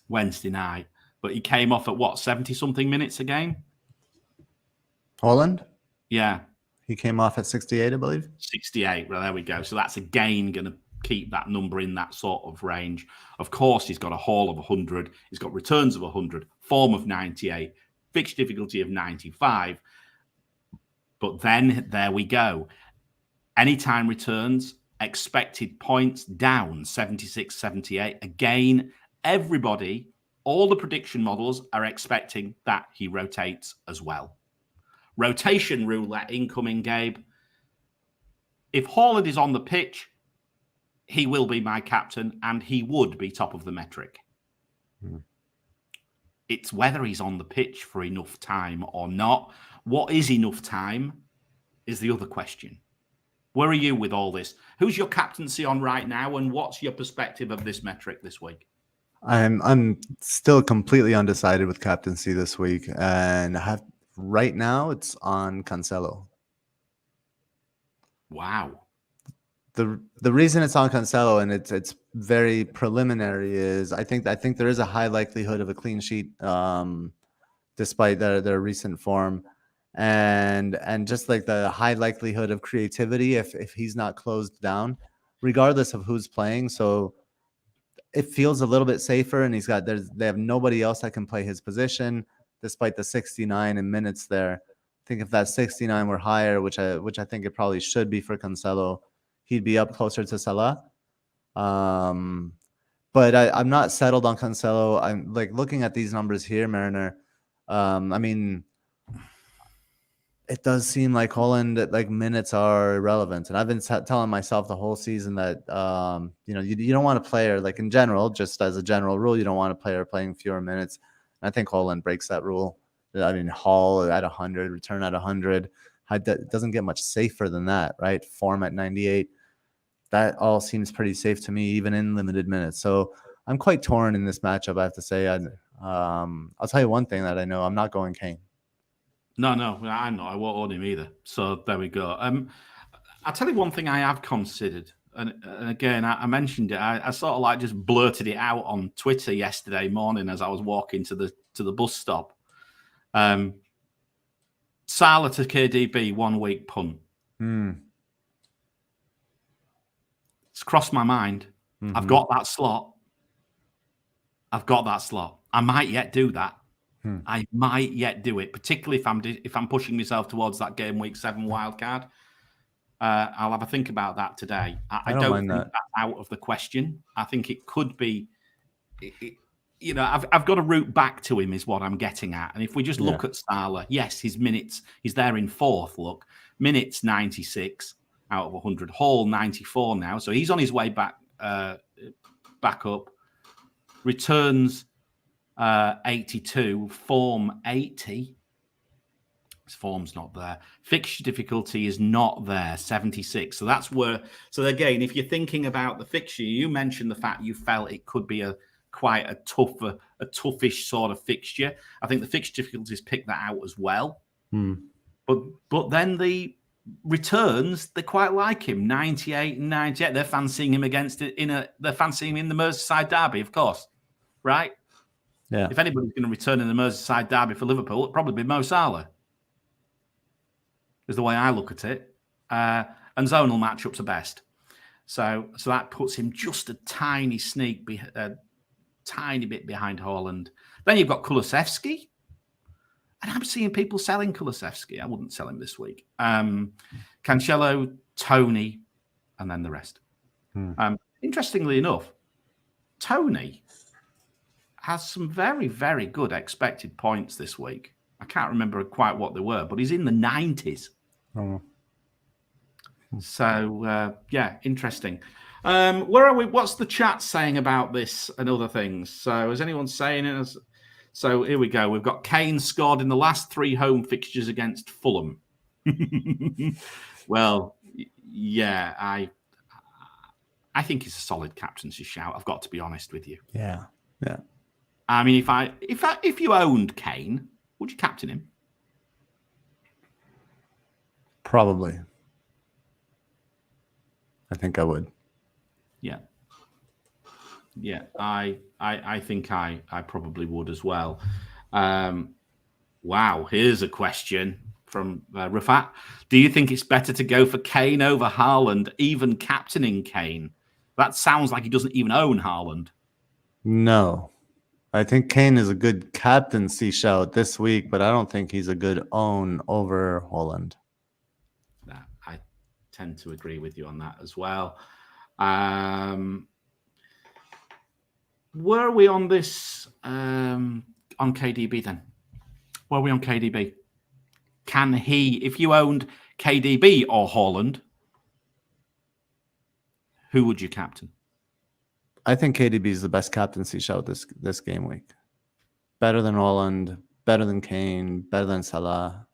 Wednesday night. But he came off at what, 70-something minutes again? Haaland? Yeah. He came off at 68, I believe. 68. Well, there we go. So that's again going to keep that number in that sort of range. Of course, he's got a haul of 100. He's got returns of 100, form of 98, fixture difficulty of 95. But then there we go. Anytime returns, expected points down 76, 78. Again, everybody, all the prediction models are expecting that he rotates as well. Rotation roulette incoming, Gabe. If Haaland is on the pitch, he will be my captain and he would be top of the metric. It's whether he's on the pitch for enough time or not. What is enough time is the other question. Where are you with all this? Who's your captaincy on right now and what's your perspective of this metric this week? I'm still completely undecided with captaincy this week and I have right now it's on Cancelo. Wow. The reason it's on Cancelo and it's very preliminary is I think there is a high likelihood of a clean sheet, despite their recent form, and just like the high likelihood of creativity if he's not closed down, regardless of who's playing. So it feels a little bit safer, and they have nobody else that can play his position, despite the 69 in minutes there. I think if that 69 were higher, which I think it probably should be for Cancelo, he'd be up closer to Salah. But I'm not settled on Cancelo. I'm like looking at these numbers here, Mariner. I mean, it does seem like Holland, like minutes are irrelevant, and I've been telling myself the whole season that you don't want a player, like in general, just as a general rule, you don't want a player playing fewer minutes. And I think Holland breaks that rule. I mean, Hall at 100, return at 100, it doesn't get much safer than that, right? Form at 98. That all seems pretty safe to me, even in limited minutes. So I'm quite torn in this matchup, I have to say. I'll tell you one thing that I know: I'm not going Kane. No, I'm not. I won't own him either. So there we go. I'll tell you one thing I have considered, and again, I mentioned it. I sort of like just blurted it out on Twitter yesterday morning as I was walking to the bus stop. Salah to KDB 1 week punt. It's crossed my mind. Mm-hmm. I've got that slot. I might yet do that. I might yet do it, particularly if I'm pushing myself towards that Gameweek 7 wildcard. I'll have a think about that today. I don't think that's out of the question. I think it could be. I've got a route back to him, is what I'm getting at. And if we just look at Salah, yes, his minutes, he's there in fourth. Look, minutes 96 out of 100. Hall 94 now, so he's on his way back up. Returns 82, form 80. His form's not there. Fixture difficulty is not there, 76. So that's where. So again, if you're thinking about the fixture, you mentioned the fact you felt it could be quite a toughish sort of fixture. I think the fixture difficulties pick that out as well. But then the returns, they quite like him. 98 and 98. They're fancying him they're fancying him in the Merseyside derby, of course, right? Yeah. If anybody's going to return in the Merseyside derby for Liverpool, it'll probably be Mo Salah. Is the way I look at it. And zonal matchups are best. So that puts him just a tiny tiny bit behind Haaland. Then you've got Kulusevski. And I'm seeing people selling Kulusevski. I wouldn't sell him this week. Cancelo, Tony, and then the rest. Interestingly enough, Tony has some very, very good expected points this week. I can't remember quite what they were, but he's in the 90s. Oh. So, interesting. Where are we? What's the chat saying about this and other things? So is anyone saying it? So here we go. We've got Kane scored in the last 3 home fixtures against Fulham. Well, yeah, I think it's a solid captaincy shout. I've got to be honest with you. Yeah. I mean, if you owned Kane, would you captain him? Probably. I think I would. Yeah. I think I probably would as well. Wow, here's a question from Rafat. Do you think it's better to go for Kane over Haaland, even captaining Kane? That sounds like he doesn't even own Haaland. No. I think Kane is a good captaincy shout this week, but I don't think he's a good own over Haaland. I tend to agree with you on that as well. Where are we on this on KDB then? Where are we on KDB? Can he, if you owned KDB or Haaland, who would you captain? I think KDB is the best captaincy shout this game week. Better than Haaland, better than Kane, better than Salah.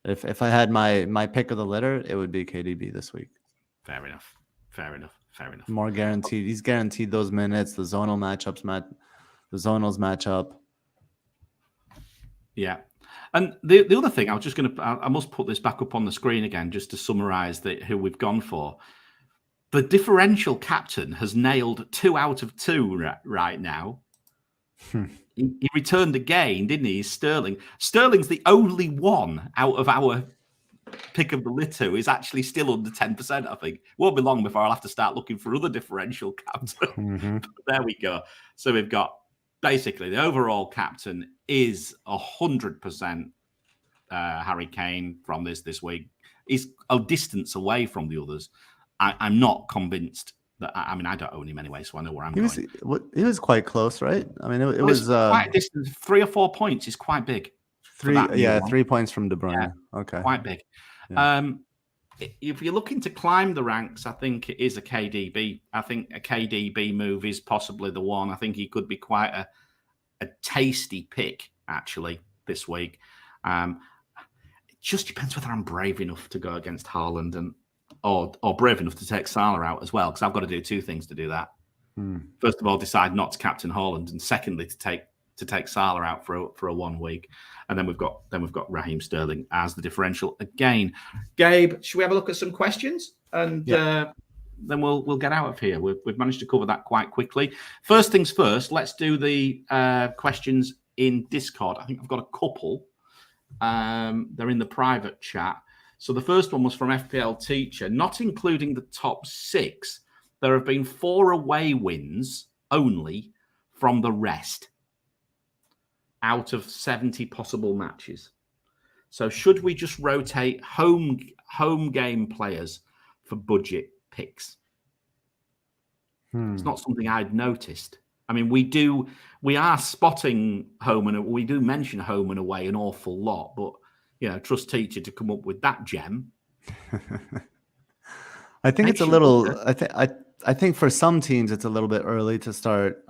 If I had my pick of the litter, it would be KDB this week. Fair enough. More guaranteed. He's guaranteed those minutes. The zonal matchups, the zonals matchup. Yeah. And the other thing, I must put this back up on the screen again just to summarise who we've gone for. The differential captain has nailed 2 out of 2 right now. He returned again, didn't he? Sterling. Sterling's the only one out of our pick of the litter is actually still under 10%, I think. Won't be long before I'll have to start looking for other differential captain. There we go. So we've got basically the overall captain is 100% Harry Kane from this week. He's a distance away from the others. I'm not convinced that. I mean, I don't own him anyway, so I know where I'm going. He was quite close, right? I mean, it was quite a distance. 3 or 4 points is quite big. 3 points from De Bruyne. Yeah, okay, quite big. Yeah. If you're looking to climb the ranks, I think it is a KDB. I think a KDB move is possibly the one. I think he could be quite a tasty pick actually this week. It just depends whether I'm brave enough to go against Haaland or brave enough to take Salah out as well, because I've got to do 2 things to do that. First of all, decide not to captain Haaland, and secondly, to take Salah out for a 1 week, and then we've got Raheem Sterling as the differential again. Gabe, should we have a look at some questions, and then we'll get out of here. We've managed to cover that quite quickly. First things first, let's do the questions in Discord. I think I've got a couple. They're in the private chat. So the first one was from FPL Teacher. Not including the top 6, there have been 4 away wins only from the rest out of 70 possible matches. So should we just rotate home game players for budget picks? It's not something I'd noticed. I mean, we are spotting home, and we do mention home and away an awful lot, but trust Teacher to come up with that gem. I think it's a little. I think for some teams it's a little bit early to start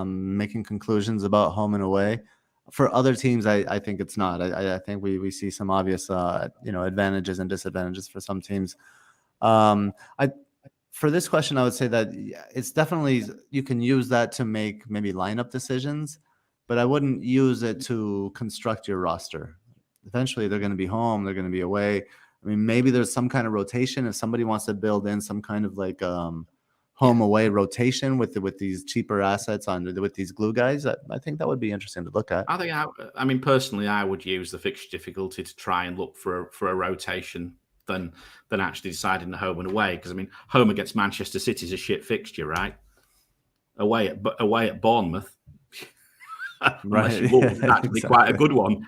making conclusions about home and away. For other teams, I think it's not. I think we see some obvious advantages and disadvantages for some teams. For this question, I would say that it's definitely, you can use that to make maybe lineup decisions, but I wouldn't use it to construct your roster. Eventually, they're going to be home, they're going to be away. I mean, maybe there's some kind of rotation. If somebody wants to build in some kind of like home away rotation with these cheaper assets with these glue guys, I think that would be interesting to look at. I mean, personally, I would use the fixture difficulty to try and look for a rotation than actually deciding the home and away. Because I mean, home against Manchester City is a shit fixture, right? Away at Bournemouth, right? It's actually quite a good one.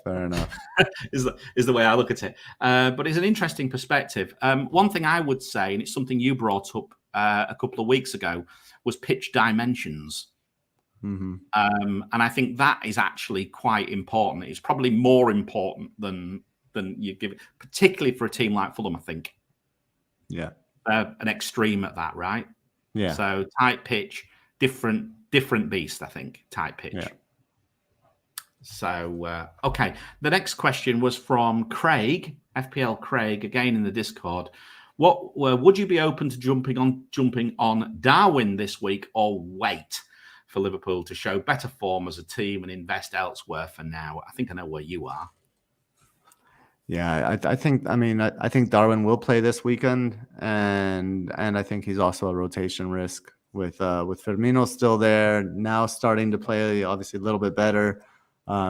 Fair enough. is the way I look at it. But it's an interesting perspective. One thing I would say, and it's something you brought up a couple of weeks ago, was pitch dimensions. Mm-hmm. And I think that is actually quite important. It's probably more important than you give it, particularly for a team like Fulham, I think. Yeah. An extreme at that, right? Yeah. So tight pitch, different beast, I think, tight pitch. Yeah. So, okay. The next question was from Craig, FPL Craig, again in the Discord. What would you be open to jumping on Darwin this week, or wait for Liverpool to show better form as a team and invest elsewhere for now? I think I know where you are. Yeah, I think Darwin will play this weekend, and I think he's also a rotation risk with Firmino still there, now starting to play obviously a little bit better.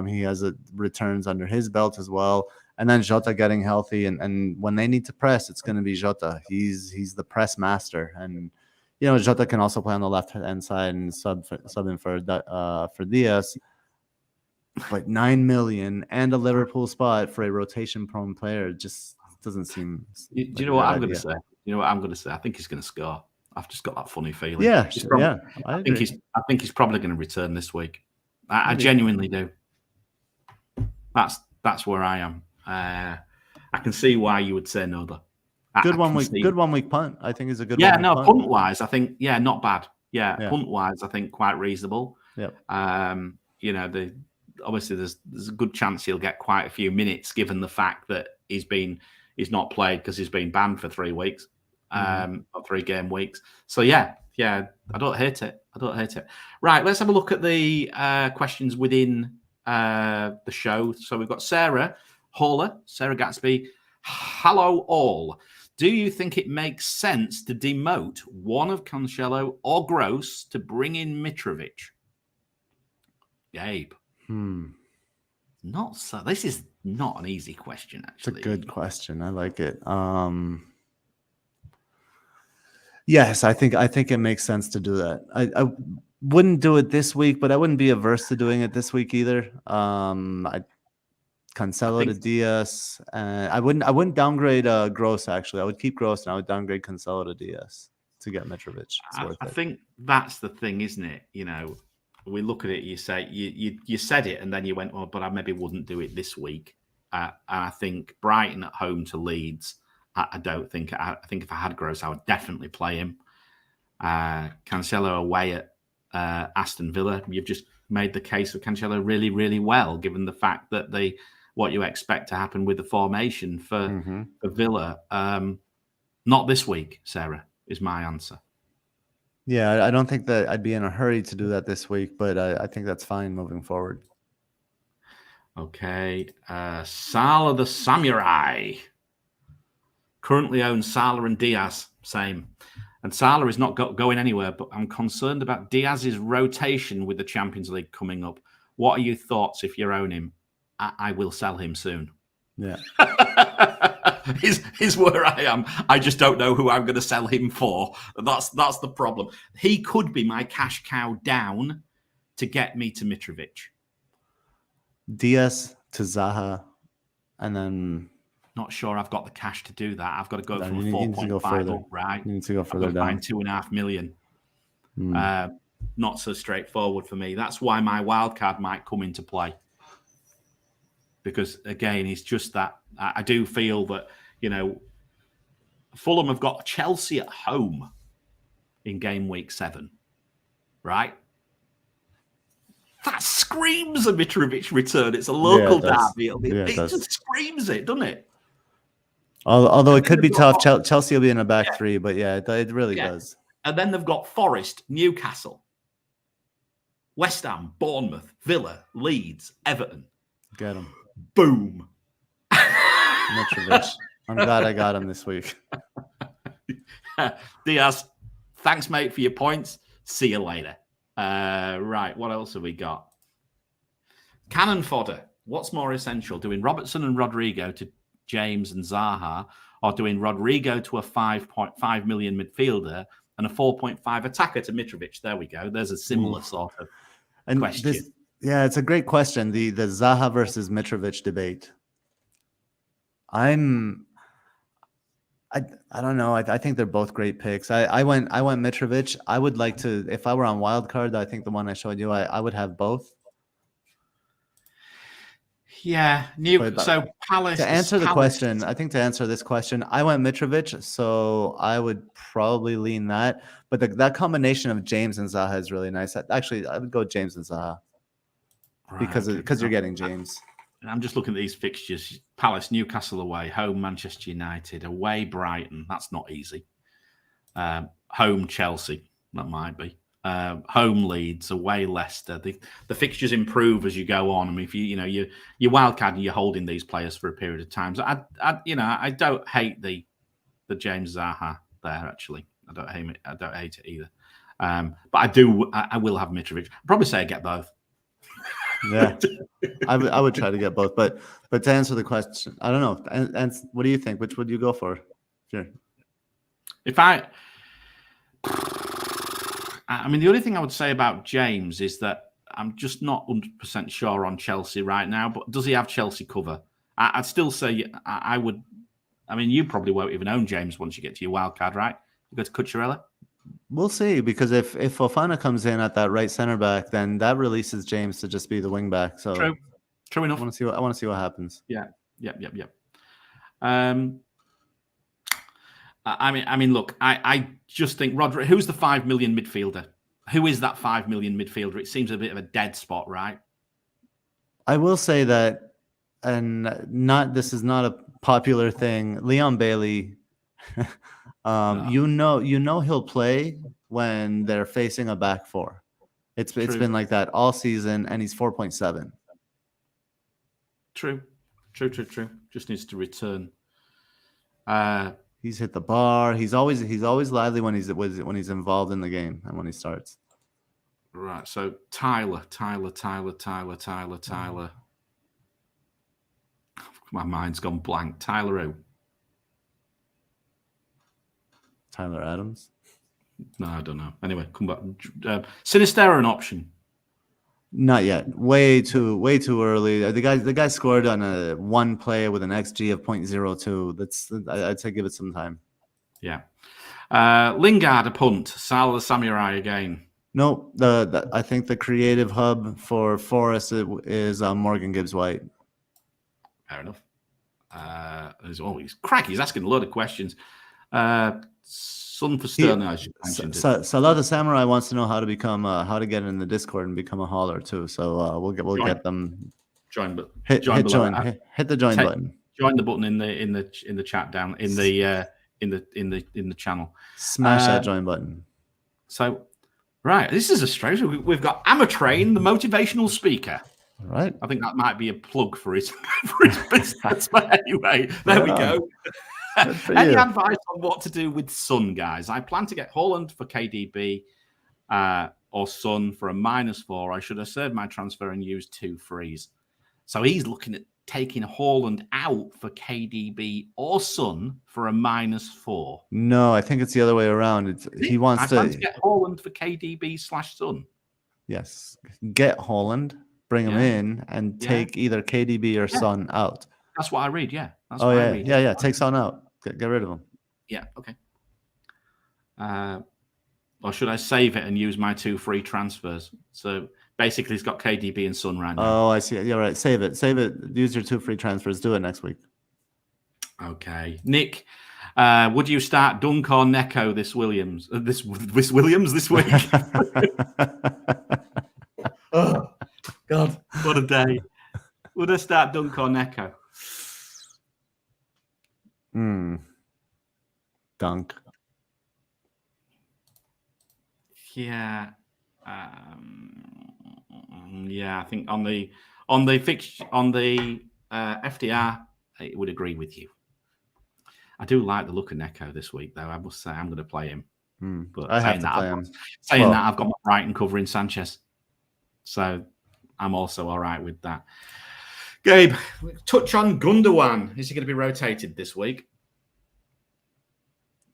He has returns under his belt as well, and then Jota getting healthy, and when they need to press, it's going to be Jota. He's the press master, and Jota can also play on the left hand side and sub in for Diaz. But 9 million and a Liverpool spot for a rotation prone player just doesn't seem. Do you know what I'm going to say? You know what I'm going to say? I think he's going to score. I've just got that funny feeling. Yeah, I think he's probably going to return this week. I genuinely do. That's where I am. I can see why you would say no, though. Good 1 week punt. I think is a good. Yeah, no, punt wise, I think not bad. Yeah, punt wise, I think quite reasonable. Yep. Obviously there's a good chance he'll get quite a few minutes, given the fact that he's not played because he's been banned for 3 weeks, or 3 game weeks. So yeah, Yeah, I don't hate it. I don't hate it. Right, let's have a look at the questions within the show. So we've got Sarah Hauler, Sarah Gatsby. Hello all. Do you think it makes sense to demote one of Cancelo or Gross to bring in Mitrovic? Gabe. Not so. This is not an easy question, actually. It's a good question. I like it. Yes, I think it makes sense to do that. I wouldn't do it this week, but I wouldn't be averse to doing it this week either. Cancelo to Diaz. I wouldn't downgrade Gross, actually. I would keep Gross and I would downgrade Cancelo to Diaz to get Mitrovic. I think that's the thing, isn't it? You know, we look at it, you say you said it, and then you went, well, but I maybe wouldn't do it this week. And I think Brighton at home to Leeds, I don't think. I think if I had Gross, I would definitely play him. Cancelo away at Aston Villa. You've just made the case of Cancelo really, really well, given the fact that what you expect to happen with the formation for Villa. Not this week, Sarah, is my answer. Yeah, I don't think that I'd be in a hurry to do that this week, but I think that's fine moving forward. Okay. Salah the Samurai. Currently owns Salah and Diaz. Same. And Salah is not going anywhere, but I'm concerned about Diaz's rotation with the Champions League coming up. What are your thoughts if you own him? I will sell him soon. Yeah. He's where I am. I just don't know who I'm going to sell him for. That's the problem. He could be my cash cow down to get me to Mitrovic. Diaz to Zaha, and then... Not sure I've got the cash to do that. I've got to go from 4.5 up, right? You need to go further down. 2.5 million. Not so straightforward for me. That's why my wildcard might come into play. Because, again, it's just that I do feel that, you know, Fulham have got Chelsea at home in game week 7, right? That screams a Mitrovic return. It's a local derby. It just screams it, doesn't it? Although it could be tough. Chelsea will be in a back three, but yeah, it really does. And then they've got Forest, Newcastle, West Ham, Bournemouth, Villa, Leeds, Everton. Get him. Boom. Mitrovic. I'm glad I got him this week. Diaz, thanks, mate, for your points. See you later. Right, what else have we got? Cannon fodder. What's more essential, doing Robertson and Rodrigo to James and Zaha, or doing Rodrigo to a 5.5 million midfielder and a 4.5 attacker to Mitrovic? There we go. There's a similar sort of question. Yeah, it's a great question. The Zaha versus Mitrovic debate. I don't know. I think they're both great picks. I went Mitrovic. I would like to, if I were on Wildcard, I think the one I showed you, I would have both. Yeah, so Palace. To answer the question, I think to answer this question, I went Mitrovic, so I would probably lean that. But that combination of James and Zaha is really nice. Actually, I would go James and Zaha because you're getting James. I'm just looking at these fixtures: Palace, Newcastle away, home Manchester United, away Brighton. That's not easy. Home Chelsea, that might be. Home Leeds, away Leicester. The fixtures improve as you go on. I mean, if you're wildcard and you're holding these players for a period of time. So I don't hate the James Zaha there. Actually, I don't hate it either. But I will have Mitrovic. I'd probably say I get both. Yeah, I would try to get both. But to answer the question, I don't know. And what do you think? Which would you go for? Sure. I mean, the only thing I would say about James is that I'm just not 100% sure on Chelsea right now. But does he have Chelsea cover? I'd still say I would. I mean, you probably won't even own James once you get to your wild card, right? You go to Cucurella? We'll see, because if Fofana comes in at that right center back, then that releases James to just be the wing back. So true enough. I want to see what happens. Yeah. I mean, look, I just think Rodri. Who's the 5 million midfielder? Who is that 5 million midfielder? It seems a bit of a dead spot, right? I will say that, and this is not a popular thing. Leon Bailey, you know he'll play when they're facing a back four. It's True. been like that all season, and he's 4.7. True. Just needs to return. He's hit the bar. He's always lively when he's involved in the game and when he starts. Right. So Tyler. My mind's gone blank. Tyler who? Tyler Adams? No, I don't know. Anyway, come back. Sinistera an option? Not yet. Way too early. The guy scored on a one play with an XG of 0.02. I'd say give it some time. Yeah. Lingard a punt. Salah Samurai again. No, I think the creative hub for Forest is Morgan Gibbs-White. Fair enough. He's crack. He's asking a lot of questions. Sun for Sterling, I should mention. Salah the Samurai wants to know how to get in the Discord and become a hauler too. So we'll get them. Join, but hit the join button. Join the button in the chat down in the channel. Smash that join button. So, right, this is a strange. We've got Amatrain, the motivational speaker. All right. I think that might be a plug for his business. But anyway, there we go. Any advice on what to do with Sun, guys? I plan to get Haaland for KDB or Sun for a -4. I should have served my transfer and used 2 frees. So he's looking at taking Haaland out for KDB or Sun for a -4. No, I think it's the other way around. He wants to get Haaland for KDB/Sun. Yes, get Haaland, bring him in, and take either KDB or Sun out. That's what I read. Yeah. That's what I read. Yeah. Take Son out. Get rid of him. Yeah. Okay. Or should I save it and use my 2 free transfers? So basically, he's got KDB and Son right now. Oh, I see. Yeah, right. Save it. Use your 2 free transfers. Do it next week. Okay, Nick. Would you start Dunk or Neko this week? Oh God, what a day! Would I start Dunk or Neko? Dunk. Yeah. Yeah, I think on the FDR, I would agree with you. I do like the look of Neko this week, though. I must say I'm going to play him. But I have to play him. Saying that, I've got my Brighton covering Sanchez, so I'm also all right with that. Gabe, touch on Gundogan. Is he going to be rotated this week?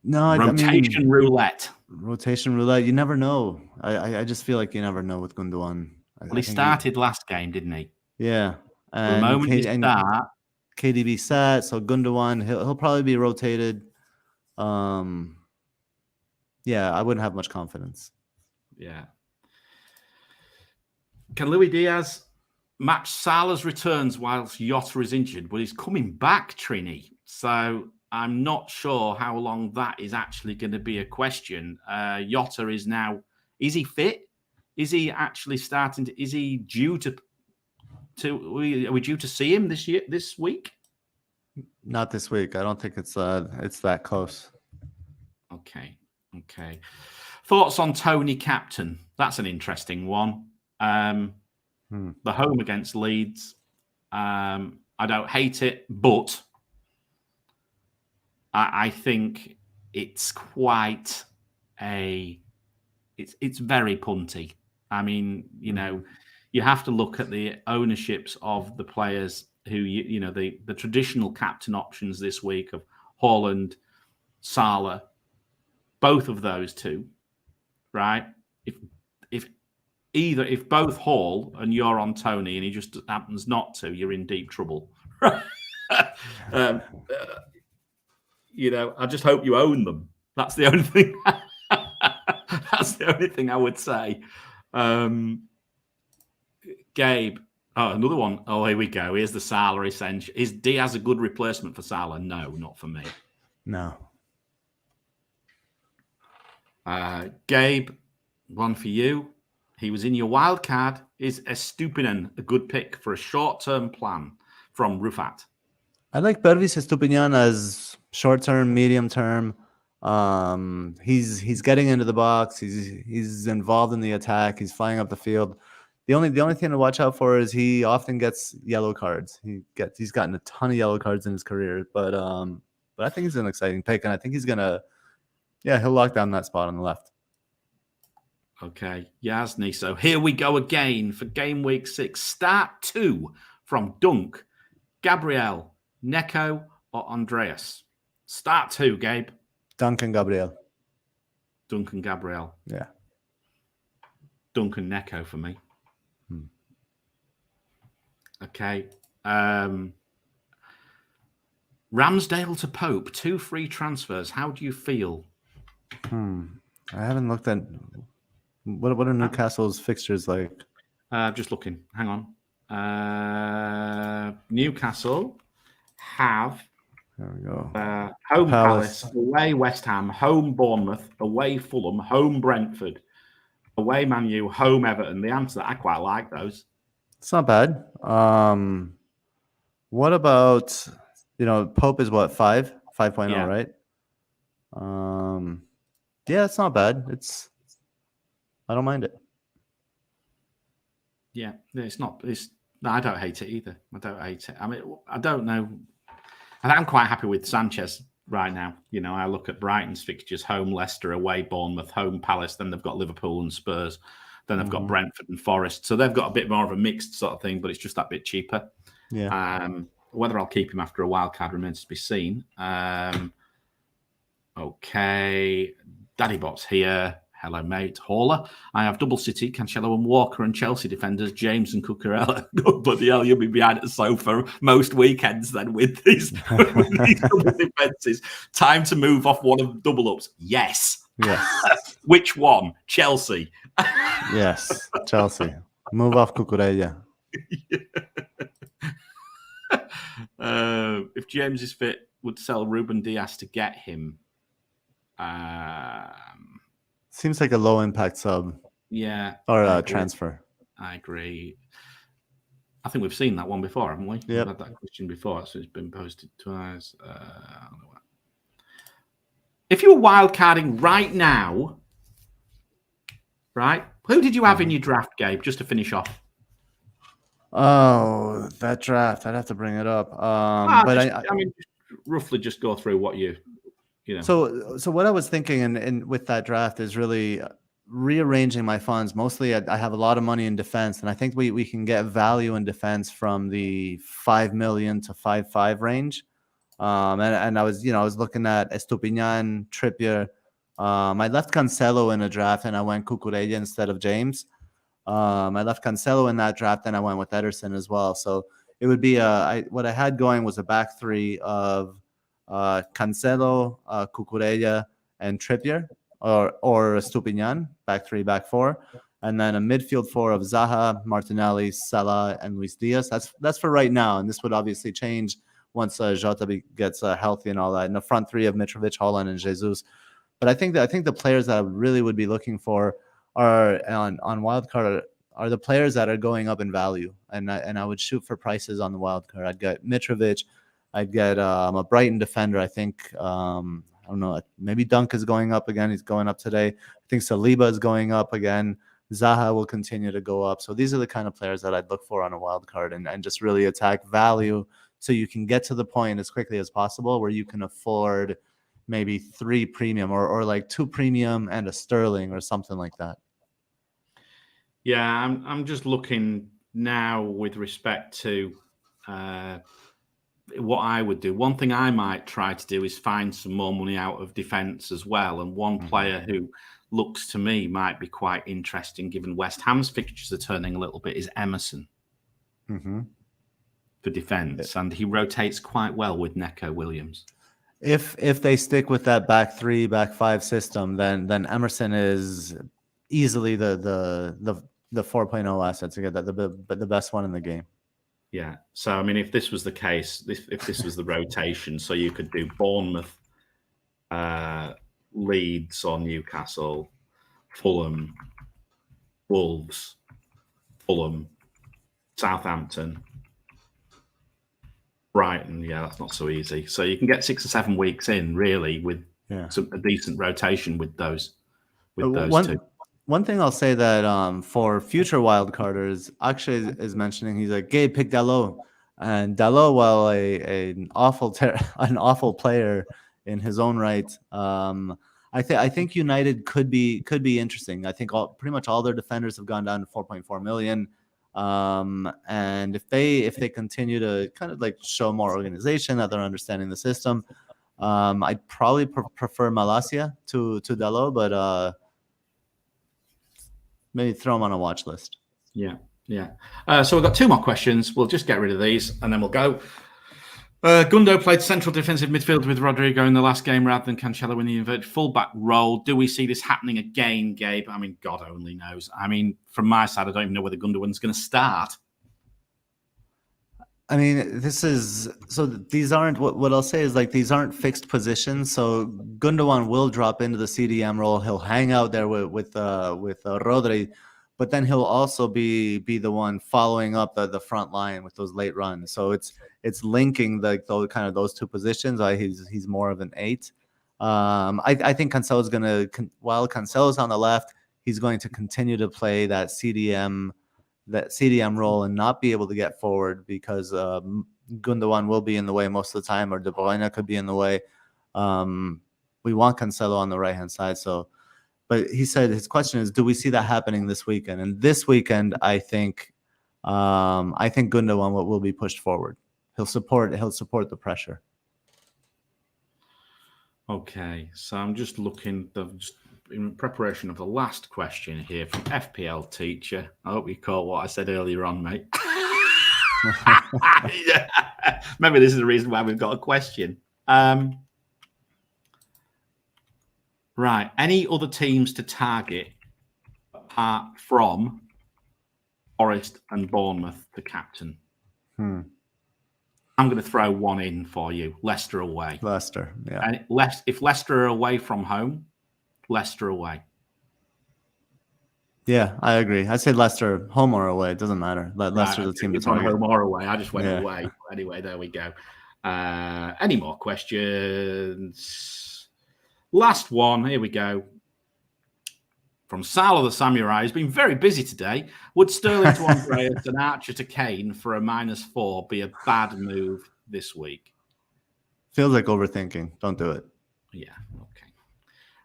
No, rotation roulette. Rotation roulette. You never know. I just feel like you never know with Gundogan. Well, he started last game, didn't he? Yeah. And the moment he start, KDB sat, so Gundogan he'll probably be rotated. Yeah, I wouldn't have much confidence. Yeah. Can Luis Diaz match Salah's returns whilst Jota is injured? Well, he's coming back, Trini. So I'm not sure how long that is actually going to be a question. Jota is now, is he fit? Is he actually starting to, is he due to are we due to see him this week? Not this week. I don't think it's that close. Okay. Thoughts on Tony captain? That's an interesting one. The home against Leeds. I don't hate it, but I think it's quite it's very punty. I mean, you have to look at the ownerships of the players who, the traditional captain options this week of Haaland, Salah, both of those two, right? If both Hall and you're on Tony and he just happens not to, you're in deep trouble. I just hope you own them. That's the only thing. That's the only thing I would say. Gabe, another one. Oh, here we go. Here's the salary essential. Is Diaz a good replacement for Salah? No, not for me. No. Gabe, one for you. He was in your wild card. Is Estupinian a good pick for a short-term plan from Rufat? I like Pervis Estupinian as short-term, medium-term. He's getting into the box. He's involved in the attack. He's flying up the field. The only thing to watch out for is he often gets yellow cards. He's gotten a ton of yellow cards in his career, but I think he's an exciting pick, and I think he'll lock down that spot on the left. Okay, Yasni. So here we go again for Game Week 6. Start 2 from Dunk, Gabriel, Neko, or Andreas. Start 2, Gabe. Duncan Gabriel. Duncan Gabriel. Yeah. Duncan Neko for me. Okay. Ramsdale to Pope, 2 free transfers. How do you feel? I haven't looked at what are Newcastle's fixtures like. Just looking. Hang on. Newcastle have there we go. Home Palace, away West Ham, home Bournemouth, away Fulham, home Brentford, away Man U, home Everton. The answer that I quite like those. It's not bad. What about, Pope is what, 5.0, Yeah. right? Yeah, it's not bad. I don't mind it. Yeah, it's not. No, I don't hate it either. I don't hate it. I mean, I don't know. I'm quite happy with Sanchez right now. I look at Brighton's fixtures: home Leicester, away Bournemouth, home Palace. Then they've got Liverpool and Spurs. Then they've got Brentford and Forest. So they've got a bit more of a mixed sort of thing, but it's just that bit cheaper. Yeah. Whether I'll keep him after a wild card remains to be seen. Okay, Daddy Bot's here. Hello, mate. Hauler. I have double City, Cancelo and Walker, and Chelsea defenders, James and Cucurella. Good bloody hell, you'll be behind the sofa most weekends then with these double defenses. Time to move off one of double ups. Yes. Yes. Which one? Chelsea. Yes, Chelsea. Move off Cucurella. If James is fit, would sell Ruben Diaz to get him. Seems like a low impact sub. Yeah. Or transfer. I agree. I think we've seen that one before, haven't we? Yep. We've had that question before, so it's been posted twice. If you were wildcarding right now, right? Who did you have in your draft, Gabe, just to finish off? Oh, that draft. I'd have to bring it up. Roughly just go through what you know. So what I was thinking and with that draft is really rearranging my funds. Mostly I have a lot of money in defense, and I think we can get value in defense from the 5 million to 5.5 range. And I was looking at Estupiñán, Trippier. I left Cancelo in a draft and I went Cucurella instead of James. I left Cancelo in that draft and I went with Ederson as well. So it would be what I had going was a back three of Cancelo, Cucurella, and Trippier, or Estupiñán, back three, back four, and then a midfield four of Zaha, Martinelli, Salah, and Luis Diaz. That's for right now, and this would obviously change once Jota gets healthy and all that. And the front three of Mitrovic, Haaland, and Jesus. But I think the players that I really would be looking for are on Wildcard are the players that are going up in value, and I would shoot for prices on the Wildcard. I'd get Mitrovic. I'd get a Brighton defender. I think, I don't know, maybe Dunk is going up again. He's going up today. I think Saliba is going up again. Zaha will continue to go up. So these are the kind of players that I'd look for on a wild card and just really attack value so you can get to the point as quickly as possible where you can afford maybe 3 premium or like 2 premium and a sterling or something like that. Yeah, I'm just looking now with respect to what I would do. One thing I might try to do is find some more money out of defence as well. And one player who looks to me might be quite interesting, given West Ham's fixtures are turning a little bit, is Emerson for defence. And he rotates quite well with Neco Williams. If they stick with that back 3, back 5 system, then Emerson is easily the 4.0 asset to get that the best one in the game. Yeah. So, I mean, if this was the case, if this was the rotation, so you could do Bournemouth, Leeds or Newcastle, Fulham, Wolves, Fulham, Southampton, Brighton. Yeah, that's not so easy. So you can get 6 or 7 weeks in, really, with a decent rotation with those two. One thing I'll say that for future wildcarders, actually is mentioning, he's like, Gabe, pick Dalot. And Dalot, while an awful player in his own right, I think United could be interesting. I think pretty much all their defenders have gone down to 4.4 million. And if they continue to kind of like show more organization, that they're understanding the system, I'd probably prefer Malacia to Dalot, but maybe throw them on a watch list. Yeah. So we've got 2 more questions. We'll just get rid of these and then we'll go. Gundo played central defensive midfield with Rodrigo in the last game rather than Cancelo in the inverted fullback role. Do we see this happening again, Gabe? I mean, God only knows. I mean, from my side, I don't even know whether Gundogan's going to start. I mean, these aren't, what I'll say is like, these aren't fixed positions. So Gundogan will drop into the CDM role. He'll hang out there with Rodri, but then he'll also be the one following up the front line with those late runs. So it's linking those 2 positions. He's more of an 8. I think Cancelo's while Cancelo's on the left, he's going to continue to play that CDM role and not be able to get forward because Gundogan will be in the way most of the time, or De Bruyne could be in the way. We want Cancelo on the right-hand side. So, but he said his question is, do we see that happening this weekend? And this weekend, I think Gundogan will be pushed forward. He'll support the pressure. Okay, so I'm just looking in preparation of the last question here from FPL Teacher. I hope you caught what I said earlier on, mate. Yeah. Maybe this is the reason why we've got a question. Right. Any other teams to target apart from Forest and Bournemouth to captain? I'm going to throw one in for you. Leicester away. Leicester, yeah. And if Leicester are away from home, Leicester away. Yeah, I agree. I say Leicester, home or away. It doesn't matter. Leicester's a team to target. Home or away. I just went away. Anyway, there we go. Any more questions? Last one. Here we go. From Sal the Samurai. He's been very busy today. Would Sterling to Andreas and Archer to Kane for a -4 be a bad move this week? Feels like overthinking. Don't do it. Yeah. Okay.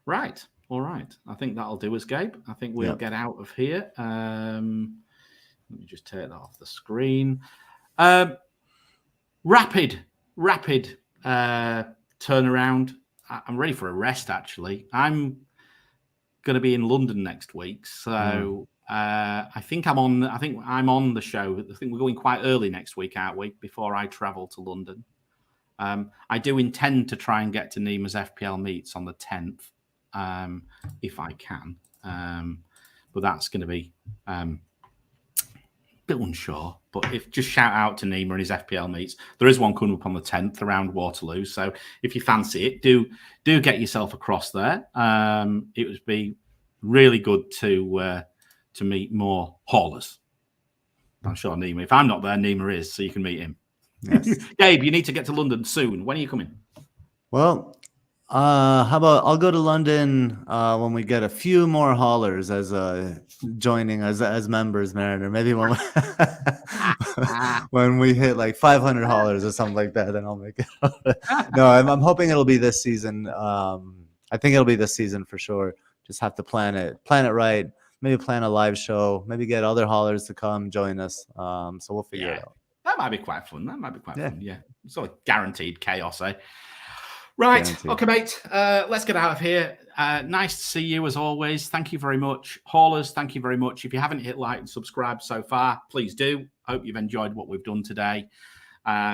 Right. All right. I think that'll do us, Gabe. I think we'll get out of here. Let me just take that off the screen. Rapid turnaround. I'm ready for a rest, actually. I'm going to be in London next week, so I think I'm on the show. I think we're going quite early next week, aren't we? Before I travel to London. I do intend to try and get to Nima's FPL meets on the 10th, if I can. But that's going to be a bit unsure. But just shout out to Nima and his FPL meets. There is one coming up on the 10th around Waterloo. So if you fancy it, do get yourself across there. It would be really good to meet more haulers. I'm sure Nima. If I'm not there, Nima is, so you can meet him. Yes. Gabe, you need to get to London soon. When are you coming? Well, how about I'll go to London when we get a few more haulers as joining as members, Mariner. Maybe when when we hit like 500 haulers or something like that, then I'll make it. No, I'm hoping it'll be this season. I think it'll be this season for sure. Just have to plan it right. Maybe plan a live show. Maybe get other haulers to come join us. So we'll figure it out. That might be quite fun. Fun. Yeah. Sort of guaranteed chaos, eh? Right. Guaranteed. Okay, mate. Let's get out of here. Nice to see you as always. Thank you very much. Haulers, thank you very much. If you haven't hit like and subscribe so far, please do. Hope you've enjoyed what we've done today.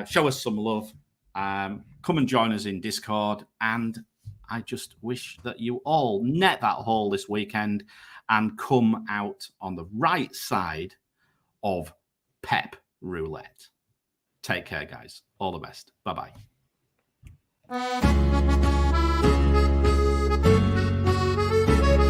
Show us some love. Come and join us in Discord. And I just wish that you all net that haul this weekend and come out on the right side of Pep Roulette. Take care, guys. All the best. Bye-bye.